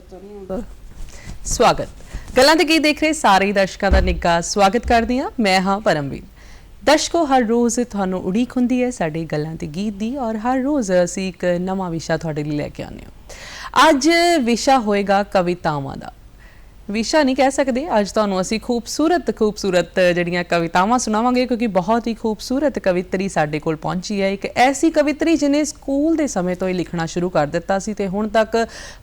स्वागत गल्लां ते गीत देख रहे सारे दर्शकों का निੱਘਾ स्वागत करदी हां। मैं हाँ परमवीर। दर्शकों हर रोज़ तुहानूं उड़ीक हुंदी है साडी गल्लां ते गीत दी और हर रोज़ असीं एक नवां विशा तुहाडे लई लैके आउने हां। अज विशा होएगा कवितावां दा। विशा नहीं कह सकते, अज तुहानूं असीं खूबसूरत जिहड़ियां कवितावां सुणावांगे क्योंकि बहुत ही खूबसूरत कवित्री साडे कोल पहुंची है। एक ऐसी कवित्री जिन्हें स्कूल के समय तो ही लिखना शुरू कर दिता सी ते हुण तक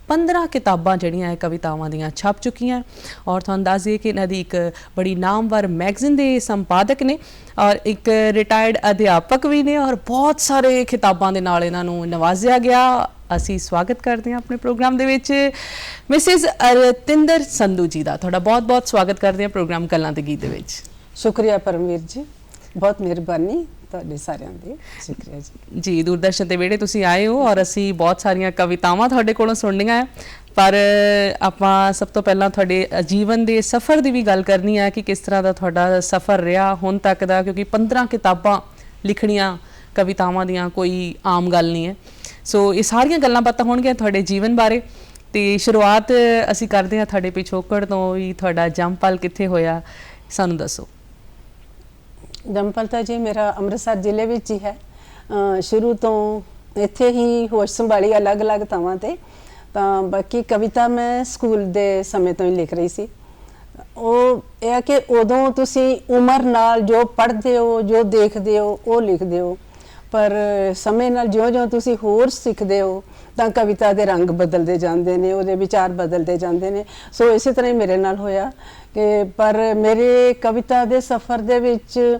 15 किताबां जिहड़ियां कवितावां दियां छप चुकियां और तुहानूं दस दईए कि इन्हां दी एक बड़ी नामवर मैगज़ीन दे संपादक ने और एक रिटायर्ड अध्यापक भी ने और बहुत सारे खिताबां दे नाल इन्हां नूं नवाजिया गया। असी स्वागत करते हैं अपने प्रोग्राम दे विच मिसिज रतिंदर संधू जी का। तुहाडा बहुत बहुत स्वागत करते हैं प्रोग्राम गल्लां ते गीत दे विच। शुक्रिया परमवीर जी, बहुत मेहरबानी तुहाडे सारिआं दी। शुक्रिया जी। जी दूरदर्शन ते विहड़े तुसीं आए हो और असी बहुत सारियां कवितावां तुहाडे कोलों सुणनियां है, पर आपां सब तो पहलां तुहाडे जीवन दे सफ़र दी भी गल करनी है कि किस तरह दा तुहाडा सफ़र रहा हुण तक दा, क्योंकि 15 किताबां लिखणियां कवितावां दियां कोई आम गल नहीं है। सो ये सारियां गल्लां बातां होणगियां तुहाडे जीवन बारे। तो शुरुआत असी करते हैं तुहाडे पिछोकड़ तो ही, तुहाडा जंमपल कित्थे होया सानूं दसो। जंमपल तो जी मेरा अमृतसर जिले विच ही है। शुरू तो इत्थे ही होश संभाली अलग अलग थावां ते, तां बाकी कविता मैं स्कूल दे समय तो ही लिख रही सी। ਉਹ ਇਹ ਹੈ ਕਿ ਉਦੋਂ ਤੁਸੀਂ ਉਮਰ ਨਾਲ ਜੋ ਪੜ੍ਹਦੇ ਹੋ ਜੋ ਦੇਖਦੇ ਹੋ ਉਹ ਲਿਖਦੇ ਹੋ, ਪਰ ਸਮੇਂ ਨਾਲ ਜਿਉਂ-ਜਿਉਂ ਤੁਸੀਂ ਹੋਰ ਸਿੱਖਦੇ ਹੋ ਤਾਂ ਕਵਿਤਾ ਦੇ ਰੰਗ ਬਦਲਦੇ ਜਾਂਦੇ ਨੇ, ਉਹਦੇ ਵਿਚਾਰ ਬਦਲਦੇ ਜਾਂਦੇ ਨੇ। ਸੋ ਇਸੇ ਤਰ੍ਹਾਂ ਹੀ ਮੇਰੇ ਨਾਲ ਹੋਇਆ ਕਿ ਪਰ ਮੇਰੇ ਕਵਿਤਾ ਦੇ ਸਫ਼ਰ ਦੇ ਵਿੱਚ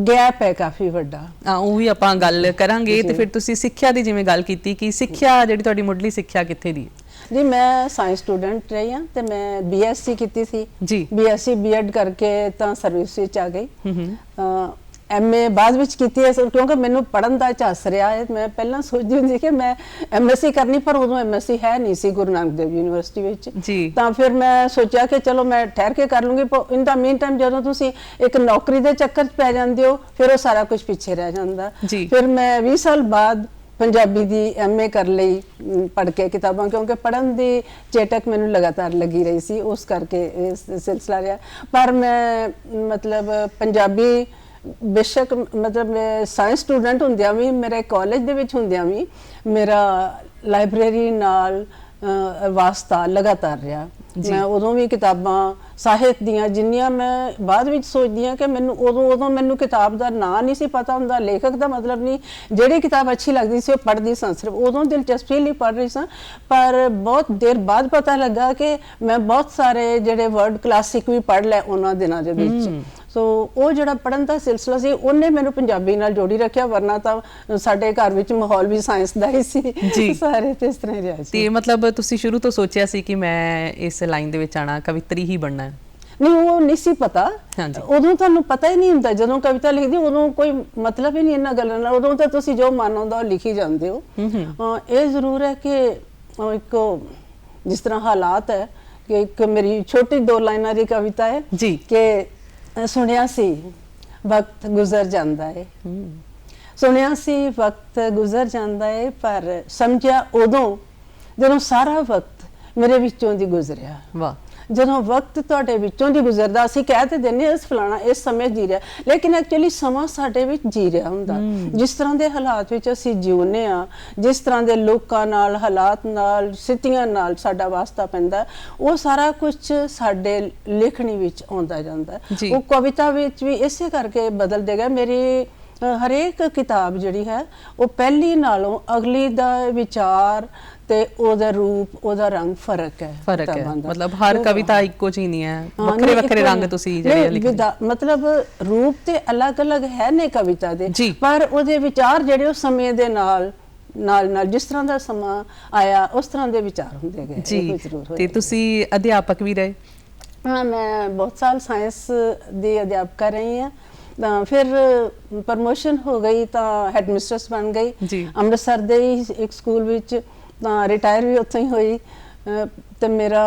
ਗੈਪ ਹੈ ਕਾਫੀ ਵੱਡਾ। ਉਹ ਵੀ ਆਪਾਂ ਗੱਲ ਕਰਾਂਗੇ। ਤੇ ਫਿਰ ਤੁਸੀਂ ਸਿੱਖਿਆ ਦੀ ਜਿਵੇਂ ਗੱਲ ਕੀਤੀ ਕਿ ਸਿੱਖਿਆ ਜਿਹੜੀ ਤੁਹਾਡੀ ਮੁੱਢਲੀ ਸਿੱਖਿਆ ਕਿੱਥੇ ਦੀ ਹੈ? जी मैं साइंस स्टूडेंट रही हाँ, तो मैं BSc की थी जी। BSc B.Ed करके तो सर्विस आ गई। MA बाद विच कीती है क्योंकि मैनू पढ़न का झस रहा है। मैं पहला सोचती हुंदी कि मैं MSc करनी, पर उदों MSc है नहीं सी गुरु नानक देव यूनिवर्सिटी विच। तो फिर मैं सोचा कि चलो मैं ठहर के कर लूँगी। इन द मीन टाइम जदों तुसीं एक नौकरी के चक्कर च पै जांदे हो फिर वो सारा कुछ पिछे रह जांदा। फिर मैं 20 साल बाद पंजाबी दी MA कर लई पढ़ के किताबां, क्योंकि पढ़न दी चेटक मैनू लगातार लगी रही सी, उस करके सिलसिला रहा। पर मैं मतलब पंजाबी बेशक मतलब साइंस स्टूडेंट हुंदियां भी मेरे कॉलेज दे विच हुंदियां भी मेरा लाइब्रेरी नाल वास्ता लगातार रहा। मैं उदों भी किताबां ਸਾਹਿਤ ਦੀਆਂ ਜਿੰਨੀਆਂ ਮੈਂ ਬਾਅਦ ਵਿੱਚ ਸੋਚਦੀ ਹਾਂ ਕਿ ਮੈਨੂੰ ਉਦੋਂ ਮੈਨੂੰ ਕਿਤਾਬ ਦਾ ਨਾਂ ਨਹੀਂ ਸੀ ਪਤਾ ਹੁੰਦਾ, ਲੇਖਕ ਦਾ ਮਤਲਬ ਨਹੀਂ, ਜਿਹੜੀ ਕਿਤਾਬ ਅੱਛੀ ਲੱਗਦੀ ਸੀ ਉਹ ਪੜ੍ਹਦੀ ਸਾਂ, ਸਿਰਫ ਉਦੋਂ ਦਿਲਚਸਪੀ ਲਈ ਪੜ੍ਹ ਰਹੀ ਸਾਂ। ਪਰ ਬਹੁਤ ਦੇਰ ਬਾਅਦ ਪਤਾ ਲੱਗਾ ਕਿ ਮੈਂ ਬਹੁਤ ਸਾਰੇ ਜਿਹੜੇ ਵਰਡ ਕਲਾਸਿਕ ਵੀ ਪੜ੍ਹ ਲਏ ਉਹਨਾਂ ਦਿਨਾਂ ਦੇ ਵਿੱਚ। ਸੋ ਉਹ ਜਿਹੜਾ ਪੜ੍ਹਨ ਦਾ ਸਿਲਸਿਲਾ ਸੀ ਉਹਨੇ ਮੈਨੂੰ ਪੰਜਾਬੀ ਨਾਲ ਜੋੜੀ ਰੱਖਿਆ, ਵਰਨਾ ਤਾਂ ਸਾਡੇ ਘਰ ਵਿੱਚ ਮਾਹੌਲ ਵੀ ਸਾਇੰਸ ਦਾ ਹੀ ਸੀ ਸਾਰੇ ਤੇ ਇਸ ਤਰ੍ਹਾਂ ਹੀ ਰਿਹਾ ਸੀ। ਤੇ ਮਤਲਬ ਤੁਸੀਂ ਸ਼ੁਰੂ ਤੋਂ ਸੋਚਿਆ ਸੀ ਕਿ ਮੈਂ ਇਸ ਲਾਈਨ ਦੇ ਵਿੱਚ ਆਣਾ, ਕਵਿਤਰੀ ਹੀ ਬਣਨਾ ਹੈ? नहीं वो नहीं सी पता, उदों तुहानूं पता ही नहीं हुंदा। जदों कविता लिखदी उदों कोई मतलब ही नहीं इन्हां गल्लां नाल, उदों तां तुसीं जो मन आउंदा लिखी जांदे हो। ये जरूर है कि एक जिस तरह हालात है कि एक मेरी छोटी 2 लाइनां दी कविता है जी कि सुनिया सी वक्त गुजर जांदा है, सुनिया सी वक्त गुजर जांदा है, पर समझिया उदों जदों सारा वक्त मेरे विचों दी गुजरिया। वाह। ਜਦੋਂ ਵਕਤ ਤੁਹਾਡੇ ਵਿੱਚੋਂ ਦੀ ਗੁਜ਼ਰਦਾ, ਅਸੀਂ ਕਹਿ ਤੇ ਦਿੰਦੇ ਇਸ ਫਲਾਣਾ ਇਸ ਸਮੇਂ ਜੀ ਰਿਹਾ, ਲੇਕਿਨ ਐਕਚੁਅਲੀ ਸਮਾਂ ਸਾਡੇ ਵਿੱਚ ਜੀ ਰਿਹਾ ਹੁੰਦਾ। ਜਿਸ ਤਰ੍ਹਾਂ ਦੇ ਹਾਲਾਤ ਵਿੱਚ ਅਸੀਂ ਜਿਉਂਦੇ ਹਾਂ, ਜਿਸ ਤਰ੍ਹਾਂ ਦੇ ਲੋਕਾਂ ਨਾਲ ਹਾਲਾਤ ਨਾਲ ਸਥਿਤੀਆਂ ਨਾਲ ਸਾਡਾ ਵਾਸਤਾ ਪੈਂਦਾ, ਉਹ ਸਾਰਾ ਕੁਝ ਸਾਡੇ ਲਿਖਣੀ ਵਿੱਚ ਆਉਂਦਾ ਜਾਂਦਾ। ਉਹ ਕਵਿਤਾ ਵਿੱਚ ਵੀ ਇਸੇ ਕਰਕੇ ਬਦਲ ਦੇਗਾ। ਮੇਰੀ ਹਰੇਕ ਕਿਤਾਬ ਜਿਹੜੀ ਹੈ ਉਹ ਪਹਿਲੀ ਨਾਲੋਂ ਅਗਲੀ ਦਾ ਵਿਚਾਰ ਤੇ ਉਹਦਾ ਰੂਪ ਉਹਦਾ ਰੰਗ ਫਰਕ ਹੈ। ਮਤਲਬ ਹਰ ਕਵਿਤਾ ਇੱਕੋ ਜਿਹੀ ਨਹੀਂ ਹੈ, ਵੱਖਰੇ ਵੱਖਰੇ ਰੰਗ ਤੁਸੀਂ ਜਿਹੜੇ ਲਿਖਦੇ ਹੋ। ਮਤਲਬ ਰੂਪ ਤੇ ਅਲੱਗ-ਅਲੱਗ ਹੈ ਨੇ ਕਵਿਤਾ ਦੇ, ਪਰ ਉਹਦੇ ਵਿਚਾਰ ਜਿਹੜੇ ਉਹ ਸਮੇਂ ਦੇ ਨਾਲ ਜਿਸ ਤਰ੍ਹਾਂ ਦਾ ਸਮਾਂ ਆਇਆ ਉਸ ਤਰ੍ਹਾਂ ਦੇ ਵਿਚਾਰ ਹੁੰਦੇ ਗਏ। ਜੀ। ਤੇ ਤੁਸੀਂ ਅਧਿਆਪਕ ਵੀ ਰਹੇ? ਹਾਂ, ਮੈਂ ਬਹੁਤ ਸਾਲ ਸਾਇੰਸ ਦੀ ਅਧਿਆਪਕਾ ਰਹੀ ਹਾਂ। फिर प्रमोशन हो गई तो हैडमिस्ट्रेस बन गई अमृतसर दे एक स्कूल विच, रिटायर भी उत्थों ही हुई। तो मेरा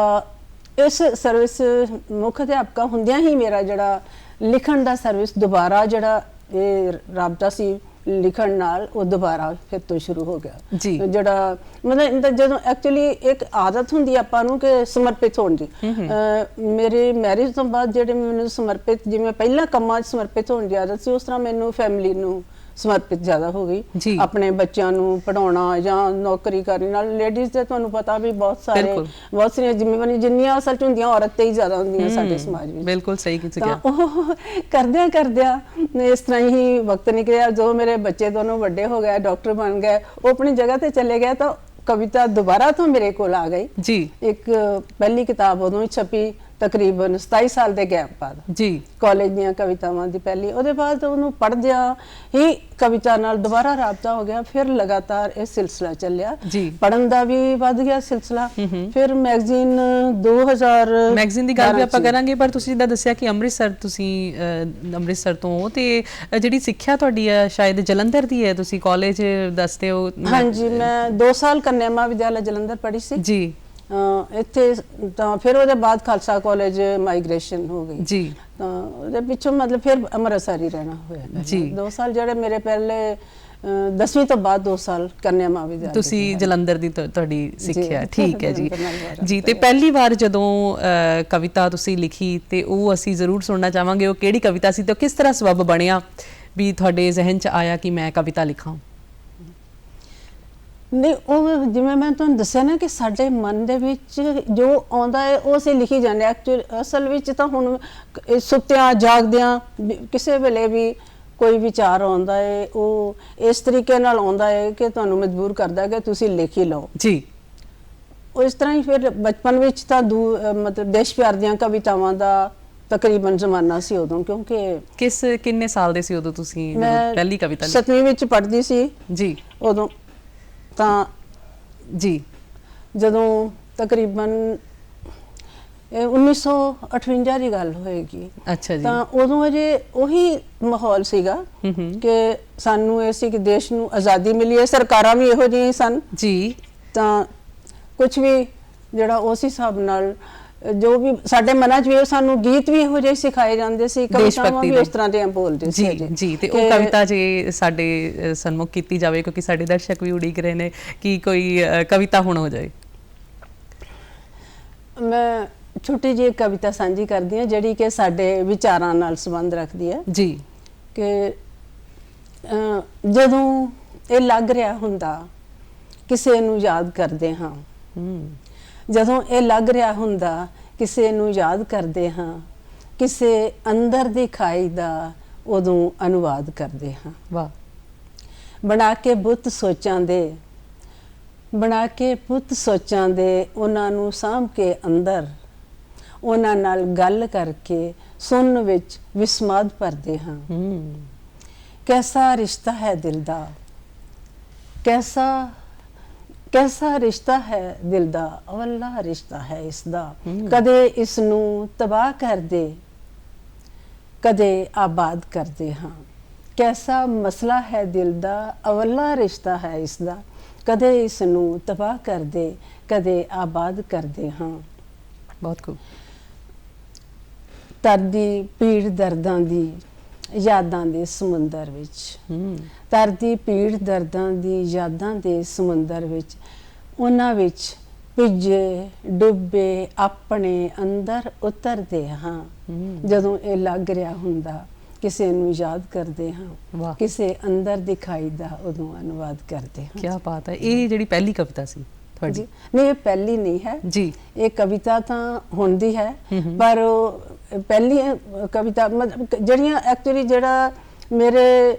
इस सर्विस मुख अध्यापका हुंदियां ही मेरा जड़ा लिखण दा सर्विस दोबारा जड़ा ये राबता सी ਲਿਖਣ ਨਾਲ ਉਹ ਦੁਬਾਰਾ ਫਿਰ ਤੋਂ ਸ਼ੁਰੂ ਹੋ ਗਿਆ ਜੀ। ਜਿਹੜਾ ਮਤਲਬ ਇਹਦਾ ਜਦੋਂ ਐਕਚੁਅਲੀ ਇੱਕ ਆਦਤ ਹੁੰਦੀ ਆਪਾਂ ਨੂੰ ਕਿ ਸਮਰਪਿਤ ਹੋਣ ਦੀ, ਮੇਰੇ ਮੈਰਿਜ ਤੋਂ ਬਾਅਦ ਜਿਹੜੇ ਮੈਨੂੰ ਸਮਰਪਿਤ, ਜਿਵੇਂ ਪਹਿਲਾਂ ਕੰਮਾਂ 'ਚ ਸਮਰਪਿਤ ਹੋਣ ਦੀ ਆਦਤ ਸੀ, ਉਸ ਤਰ੍ਹਾਂ ਮੈਨੂੰ ਫੈਮਿਲੀ ਨੂੰ ਸਮਰਪਿਤ ਜ਼ਿਆਦਾ ਹੋ ਜੀ। ਗਈ। ਆਪਣੇ ਬੱਚਿਆਂ ਨੂੰ ਪੜਾਉਣਾ ਜਾਂ ਨੌਕਰੀ ਕਰਨੀ, ਨਾਲ ਲੇਡੀਜ਼ ਦੇ ਤੁਹਾਨੂੰ ਪਤਾ ਵੀ ਬਹੁਤ ਸਾਰੀਆਂ ਜ਼ਿੰਮੇਵਾਰੀਆਂ ਜਿੰਨੀਆਂ ਅਸਲ 'ਚ ਹੁੰਦੀਆਂ ਔਰਤ ਤੇ ਹੀ ਜ਼ਿਆਦਾ ਹੁੰਦੀਆਂ ਸਾਡੇ ਸਮਾਜ ਵਿੱਚ। ਬਿਲਕੁਲ ਸਹੀ ਕੀਤਾ ਤਾਂ ਉਹ ਕਰਦਿਆਂ ਇਸ ਤਰ੍ਹਾਂ ਹੀ ਵਕਤ ਨਿਕਲਿਆ। ਜੋ ਮੇਰੇ ਬੱਚੇ ਦੋਨੋਂ ਵੱਡੇ ਹੋ ਗਏ, ਡਾਕਟਰ ਬਣ ਗਏ, ਉਹ ਆਪਣੀ ਜਗ੍ਹਾ ਤੇ ਚਲੇ ਗਏ, ਤਾਂ ਕਵਿਤਾ ਦੁਬਾਰਾ ਤੋਂ ਮੇਰੇ ਕੋਲ ਆ ਗਈ ਜੀ। ਇੱਕ ਪਹਿਲੀ ਕਿਤਾਬ ਉਦੋਂ ਹੀ ਛਪੀ ਤਕਰੀਬਨ 27 ਸਾਲ ਦੇ ਗੈਪ ਬਾਅਦ ਜੀ। ਕਾਲਜ ਦੀਆਂ ਕਵਿਤਾਵਾਂ ਦੀ ਪਹਿਲੀ। ਉਹਦੇ ਬਾਅਦ ਉਹਨੂੰ ਪੜ੍ਹਦਿਆਂ ਹੀ ਕਵਿਤਾ ਨਾਲ ਦੁਬਾਰਾ ਰਾਬਤਾ ਹੋ ਗਿਆ। ਫਿਰ ਲਗਾਤਾਰ ਇਹ ਸਿਲਸਿਲਾ ਚੱਲਿਆ, ਪੜ੍ਹਨ ਦਾ ਵੀ ਵੱਧ ਗਿਆ ਸਿਲਸਿਲਾ। ਫਿਰ ਮੈਗਜ਼ੀਨ 2000 ਮੈਗਜ਼ੀਨ ਦੀ ਗੱਲ ਵੀ ਆਪਾਂ ਕਰਾਂਗੇ, ਪਰ ਤੁਸੀਂ ਜਿੱਦਾਂ ਦੱਸਿਆ ਕਿ ਤੁਸੀਂ ਅੰਮ੍ਰਿਤਸਰ ਤੋਂ ਹੋ, ਤੇ ਜਿਹੜੀ ਸਿੱਖਿਆ ਤੁਹਾਡੀ ਹੈ ਸ਼ਾਇਦ ਜਲੰਧਰ ਦੀ ਹੈ, ਤੁਸੀਂ ਕਾਲਜ ਦੱਸਦੇ ਹੋ। ਹਾਂਜੀ, ਮੈਂ 2 ਸਾਲ ਕੰਨਿਆ ਮਹਾਵਿਦਿਆਲਾ ਜਲੰਧਰ ਪੜ੍ਹੀ ਸੀ ਜੀ। ਇੱਥੇ ਤਾਂ ਫਿਰ ਉਹਦੇ ਬਾਅਦ ਖਾਲਸਾ ਕਾਲਜ ਮਾਈਗ੍ਰੇਸ਼ਨ ਹੋ ਗਈ ਜੀ। ਤਾਂ ਉਹਦੇ ਪਿੱਛੋਂ ਮਤਲਬ ਫਿਰ ਅੰਮ੍ਰਿਤਸਰ ਹੀ ਰਹਿਣਾ ਹੋਇਆ ਜੀ। 2 ਸਾਲ ਜਿਹੜੇ ਮੇਰੇ ਪਹਿਲੇ 10ਵੀਂ ਤੋਂ ਬਾਅਦ 2 ਸਾਲ ਕੰਨਿਆ ਮਹਾਵਿਦਿਆਲਾ ਤੁਸੀਂ ਜਲੰਧਰ ਦੀ ਤੁਹਾਡੀ ਸਿੱਖਿਆ। ਠੀਕ ਹੈ ਜੀ। ਜੀ, ਤੇ ਪਹਿਲੀ ਵਾਰ ਜਦੋਂ ਕਵਿਤਾ ਤੁਸੀਂ ਲਿਖੀ ਤੇ ਉਹ ਅਸੀਂ ਜ਼ਰੂਰ ਸੁਣਨਾ ਚਾਹਾਂਗੇ, ਉਹ ਕਿਹੜੀ ਕਵਿਤਾ ਸੀ ਤੇ ਕਿਸ ਤਰ੍ਹਾਂ ਸਬੱਬ ਬਣਿਆ ਵੀ ਤੁਹਾਡੇ ਜ਼ਿਹਨ 'ਚ ਆਇਆ ਕਿ ਮੈਂ ਕਵਿਤਾ ਲਿਖਾਂ? ਨਹੀਂ, ਉਹ ਜਿਵੇਂ ਮੈਂ ਤੁਹਾਨੂੰ ਦੱਸਿਆ ਨਾ ਕਿ ਸਾਡੇ ਮਨ ਦੇ ਵਿੱਚ ਜੋ ਆਉਂਦਾ ਹੈ ਉਹ ਅਸੀਂ ਲਿਖੀ ਜਾਂਦੇ। ਅਸਲ ਵਿੱਚ ਤਾਂ ਹੁਣ ਸੁੱਤਿਆਂ ਜਾਗਦਿਆਂ ਕਿਸੇ ਵੇਲੇ ਵੀ ਕੋਈ ਵਿਚਾਰ ਆਉਂਦਾ ਹੈ, ਉਹ ਇਸ ਤਰੀਕੇ ਨਾਲ ਆਉਂਦਾ ਹੈ ਕਿ ਤੁਹਾਨੂੰ ਮਜਬੂਰ ਕਰਦਾ ਕਿ ਤੁਸੀਂ ਲਿਖ ਹੀ ਲਓ ਜੀ। ਉਹ ਇਸ ਤਰ੍ਹਾਂ ਹੀ ਫਿਰ ਬਚਪਨ ਵਿੱਚ ਤਾਂ ਮਤਲਬ ਦੇਸ਼ ਪਿਆਰ ਦੀਆਂ ਕਵਿਤਾਵਾਂ ਦਾ ਤਕਰੀਬਨ ਜ਼ਮਾਨਾ ਸੀ ਉਦੋਂ, ਕਿਉਂਕਿ ਕਿੰਨੇ ਸਾਲ ਦੇ ਸੀ ਉਦੋਂ ਤੁਸੀਂ ਪਹਿਲੀ ਕਵਿਤਾ ਲਿਖੀ? 7ਵੀਂ ਵਿੱਚ ਪੜ੍ਹਦੀ ਸੀ ਜੀ ਉਦੋਂ। ਤਾਂ ਜੀ, ਜਦੋਂ ਤਕਰੀਬਨ 1958 ਦੀ ਗੱਲ ਹੋਏਗੀ। ਅੱਛਾ ਜੀ। ਤਾਂ ਉਦੋਂ ਅਜੇ ਉਹੀ ਮਾਹੌਲ ਸੀਗਾ ਕਿ ਸਾਨੂੰ ਇਹ ਸੀ ਕਿ ਦੇਸ਼ ਨੂੰ ਆਜ਼ਾਦੀ ਮਿਲੀ ਹੈ, ਸਰਕਾਰਾਂ ਵੀ ਇਹੋ ਜਿਹੀਆਂ ਸਨ ਜੀ। ਤਾਂ ਕੁਝ ਵੀ ਜਿਹੜਾ ਉਸ ਹਿਸਾਬ ਨਾਲ ਜੋ ਵੀ ਸਾਡੇ ਮਨਾਂ 'ਚ ਵੀ, ਸਾਨੂੰ ਗੀਤ ਵੀ ਇਹੋ ਜਿਹੇ ਸਿਖਾਏ ਜਾਂਦੇ ਸੀ, ਕਵਿਤਾਵਾਂ ਵੀ ਉਸ ਤਰ੍ਹਾਂ ਦੀਆਂ ਬੋਲਦੇ ਸੀ ਜੀ। ਤੇ ਉਹ ਕਵਿਤਾ ਜੇ ਸਾਡੇ ਸਨਮੁਖ ਕੀਤੀ ਜਾਵੇ, ਕਿਉਂਕਿ ਸਾਡੇ ਦਰਸ਼ਕ ਵੀ ਉਡੀਕ ਰਹੇ ਨੇ ਕਿ ਕੋਈ ਕਵਿਤਾ ਹੁਣ ਹੋ ਜਾਏ। ਮੈਂ ਛੋਟੀ ਜਿਹੀ ਕਵਿਤਾ ਸਾਂਝੀ ਕਰਦੀ ਹਾਂ ਜਿਹੜੀ ਕਿ ਸਾਡੇ ਵਿਚਾਰਾਂ ਨਾਲ ਸੰਬੰਧ ਰੱਖਦੀ ਹੈ ਜੀ। ਕਿ ਜਦੋਂ ਇਹ ਲੱਗ ਰਿਹਾ ਹੁੰਦਾ ਕਿਸੇ ਨੂੰ ਯਾਦ ਕਰਦੇ ਹਾਂ, ਜਦੋਂ ਇਹ ਲੱਗ ਰਿਹਾ ਹੁੰਦਾ ਕਿਸੇ ਨੂੰ ਯਾਦ ਕਰਦੇ ਹਾਂ, ਕਿਸੇ ਅੰਦਰ ਦੀ ਖਾਈ ਦਾ ਉਦੋਂ ਅਨੁਵਾਦ ਕਰਦੇ ਹਾਂ। ਵਾਹ। ਬਣਾ ਕੇ ਬੁੱਤ ਸੋਚਾਂ ਦੇ, ਬਣਾ ਕੇ ਪੁੱਤ ਸੋਚਾਂ ਦੇ, ਉਹਨਾਂ ਨੂੰ ਸਾਂਭ ਕੇ ਅੰਦਰ, ਉਹਨਾਂ ਨਾਲ ਗੱਲ ਕਰਕੇ ਸੁਣਨ ਵਿੱਚ ਵਿਸਮਾਦ ਭਰਦੇ ਹਾਂ। ਕੈਸਾ ਰਿਸ਼ਤਾ ਹੈ ਦਿਲ ਦਾ, ਕੈਸਾ ਰਿਸ਼ਤਾ ਹੈ ਦਿਲ ਦਾ, ਅਵੱਲਾ ਰਿਸ਼ਤਾ ਹੈ ਇਸ ਦਾ। ਕਦੇ ਇਸ ਨੂੰ ਤਬਾਹ ਕਰਦੇ, ਕਦੇ ਆਬਾਦ ਕਰਦੇ ਹਾਂ। ਕੈਸਾ ਮਸਲਾ ਹੈ ਦਿਲ ਦਾ, ਅਵੱਲਾ ਰਿਸ਼ਤਾ ਹੈ ਇਸ ਦਾ। ਕਦੇ ਇਸ ਨੂੰ ਤਬਾਹ ਕਰਦੇ, ਕਦੇ ਆਬਾਦ ਕਰਦੇ ਹਾਂ। ਬਹੁਤ ਖੂਬ। ਤਰਦੀ ਪੀੜ ਦਰਦਾਂ ਦੀ ਯਾਦਾਂ ਦੇ ਸਮੁੰਦਰ ਵਿੱਚ, ਤਰਦੀ ਪੀੜ ਦਰਦਾਂ ਦੀ ਯਾਦਾਂ ਦੇ ਸਮੁੰਦਰ ਵਿੱਚ, ਉਹਨਾਂ ਵਿੱਚ ਭਿੱਜੇ ਡੁੱਬੇ ਆਪਣੇ ਅੰਦਰ ਉਤਰਦੇ ਹਾਂ। ਜਦੋਂ ਇਹ ਲੱਗ ਰਿਹਾ ਹੁੰਦਾ ਕਿਸੇ ਨੂੰ ਯਾਦ ਕਰਦੇ ਹਾਂ, ਕਿਸੇ ਅੰਦਰ ਦਿਖਾਈ ਦਾ ਉਦੋਂ ਅਨੁਵਾਦ ਕਰਦੇ ਹਾਂ। ਕੀ ਬਾਤ ਹੈ। ਇਹ ਜਿਹੜੀ ਪਹਿਲੀ ਕਵਿਤਾ ਸੀ ਤੁਹਾਡੀ? ਨਹੀਂ, ਇਹ ਪਹਿਲੀ ਨਹੀਂ ਹੈ ਜੀ। ਇਹ ਕਵਿਤਾ ਤਾਂ ਹੁੰਦੀ ਹੈ, ਪਰ ਪਹਿਲੀ ਕਵਿਤਾ ਜਿਹੜੀਆਂ ਐਕਚੁਅਲੀ ਜਿਹੜਾ ਮੇਰੇ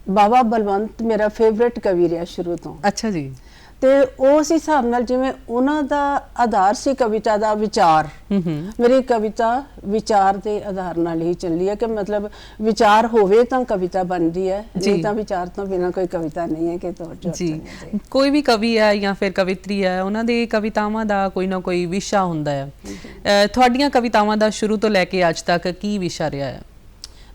ਬਾਬਾ ਬਲਵੰਤ ਮੇਰਾ ਫੇਵਰੇਟ ਕਵੀ ਰਿਹਾ ਸ਼ੁਰੂ ਤੋਂ। ਅੱਛਾ ਜੀ। ਤੇ ਉਸ ਹਿਸਾਬ ਨਾਲ ਜਿਵੇਂ ਉਹਨਾਂ ਦਾ ਆਧਾਰ ਸੀ ਕਵਿਤਾ ਦਾ ਵਿਚਾਰ, ਮੇਰੀ ਕਵਿਤਾ ਵਿਚਾਰ ਦੇ ਆਧਾਰ ਨਾਲ ਹੀ ਚੱਲੀ ਹੈ ਕਿ ਮਤਲਬ ਵਿਚਾਰ ਹੋਵੇ ਤਾਂ ਕਵਿਤਾ ਬਣਦੀ ਹੈ, ਨਹੀਂ ਤਾਂ ਵਿਚਾਰ ਤੋਂ ਬਿਨਾਂ ਕੋਈ ਕਵਿਤਾ ਨਹੀਂ ਹੈ ਕਿ ਜੀ। ਕੋਈ ਵੀ ਕਵੀ ਹੈ ਜਾਂ ਫਿਰ ਕਵਿਤਰੀ ਹੈ, ਉਹਨਾਂ ਦੇ ਕਵਿਤਾਵਾਂ ਦਾ ਕੋਈ ਨਾ ਕੋਈ ਵਿਸ਼ਾ ਹੁੰਦਾ ਹੈ। ਤੁਹਾਡੀਆਂ ਕਵਿਤਾਵਾਂ ਦਾ ਸ਼ੁਰੂ ਤੋਂ ਲੈ ਕੇ ਅੱਜ ਤੱਕ ਕੀ ਵਿਸ਼ਾ ਰਿਹਾ ਹੈ?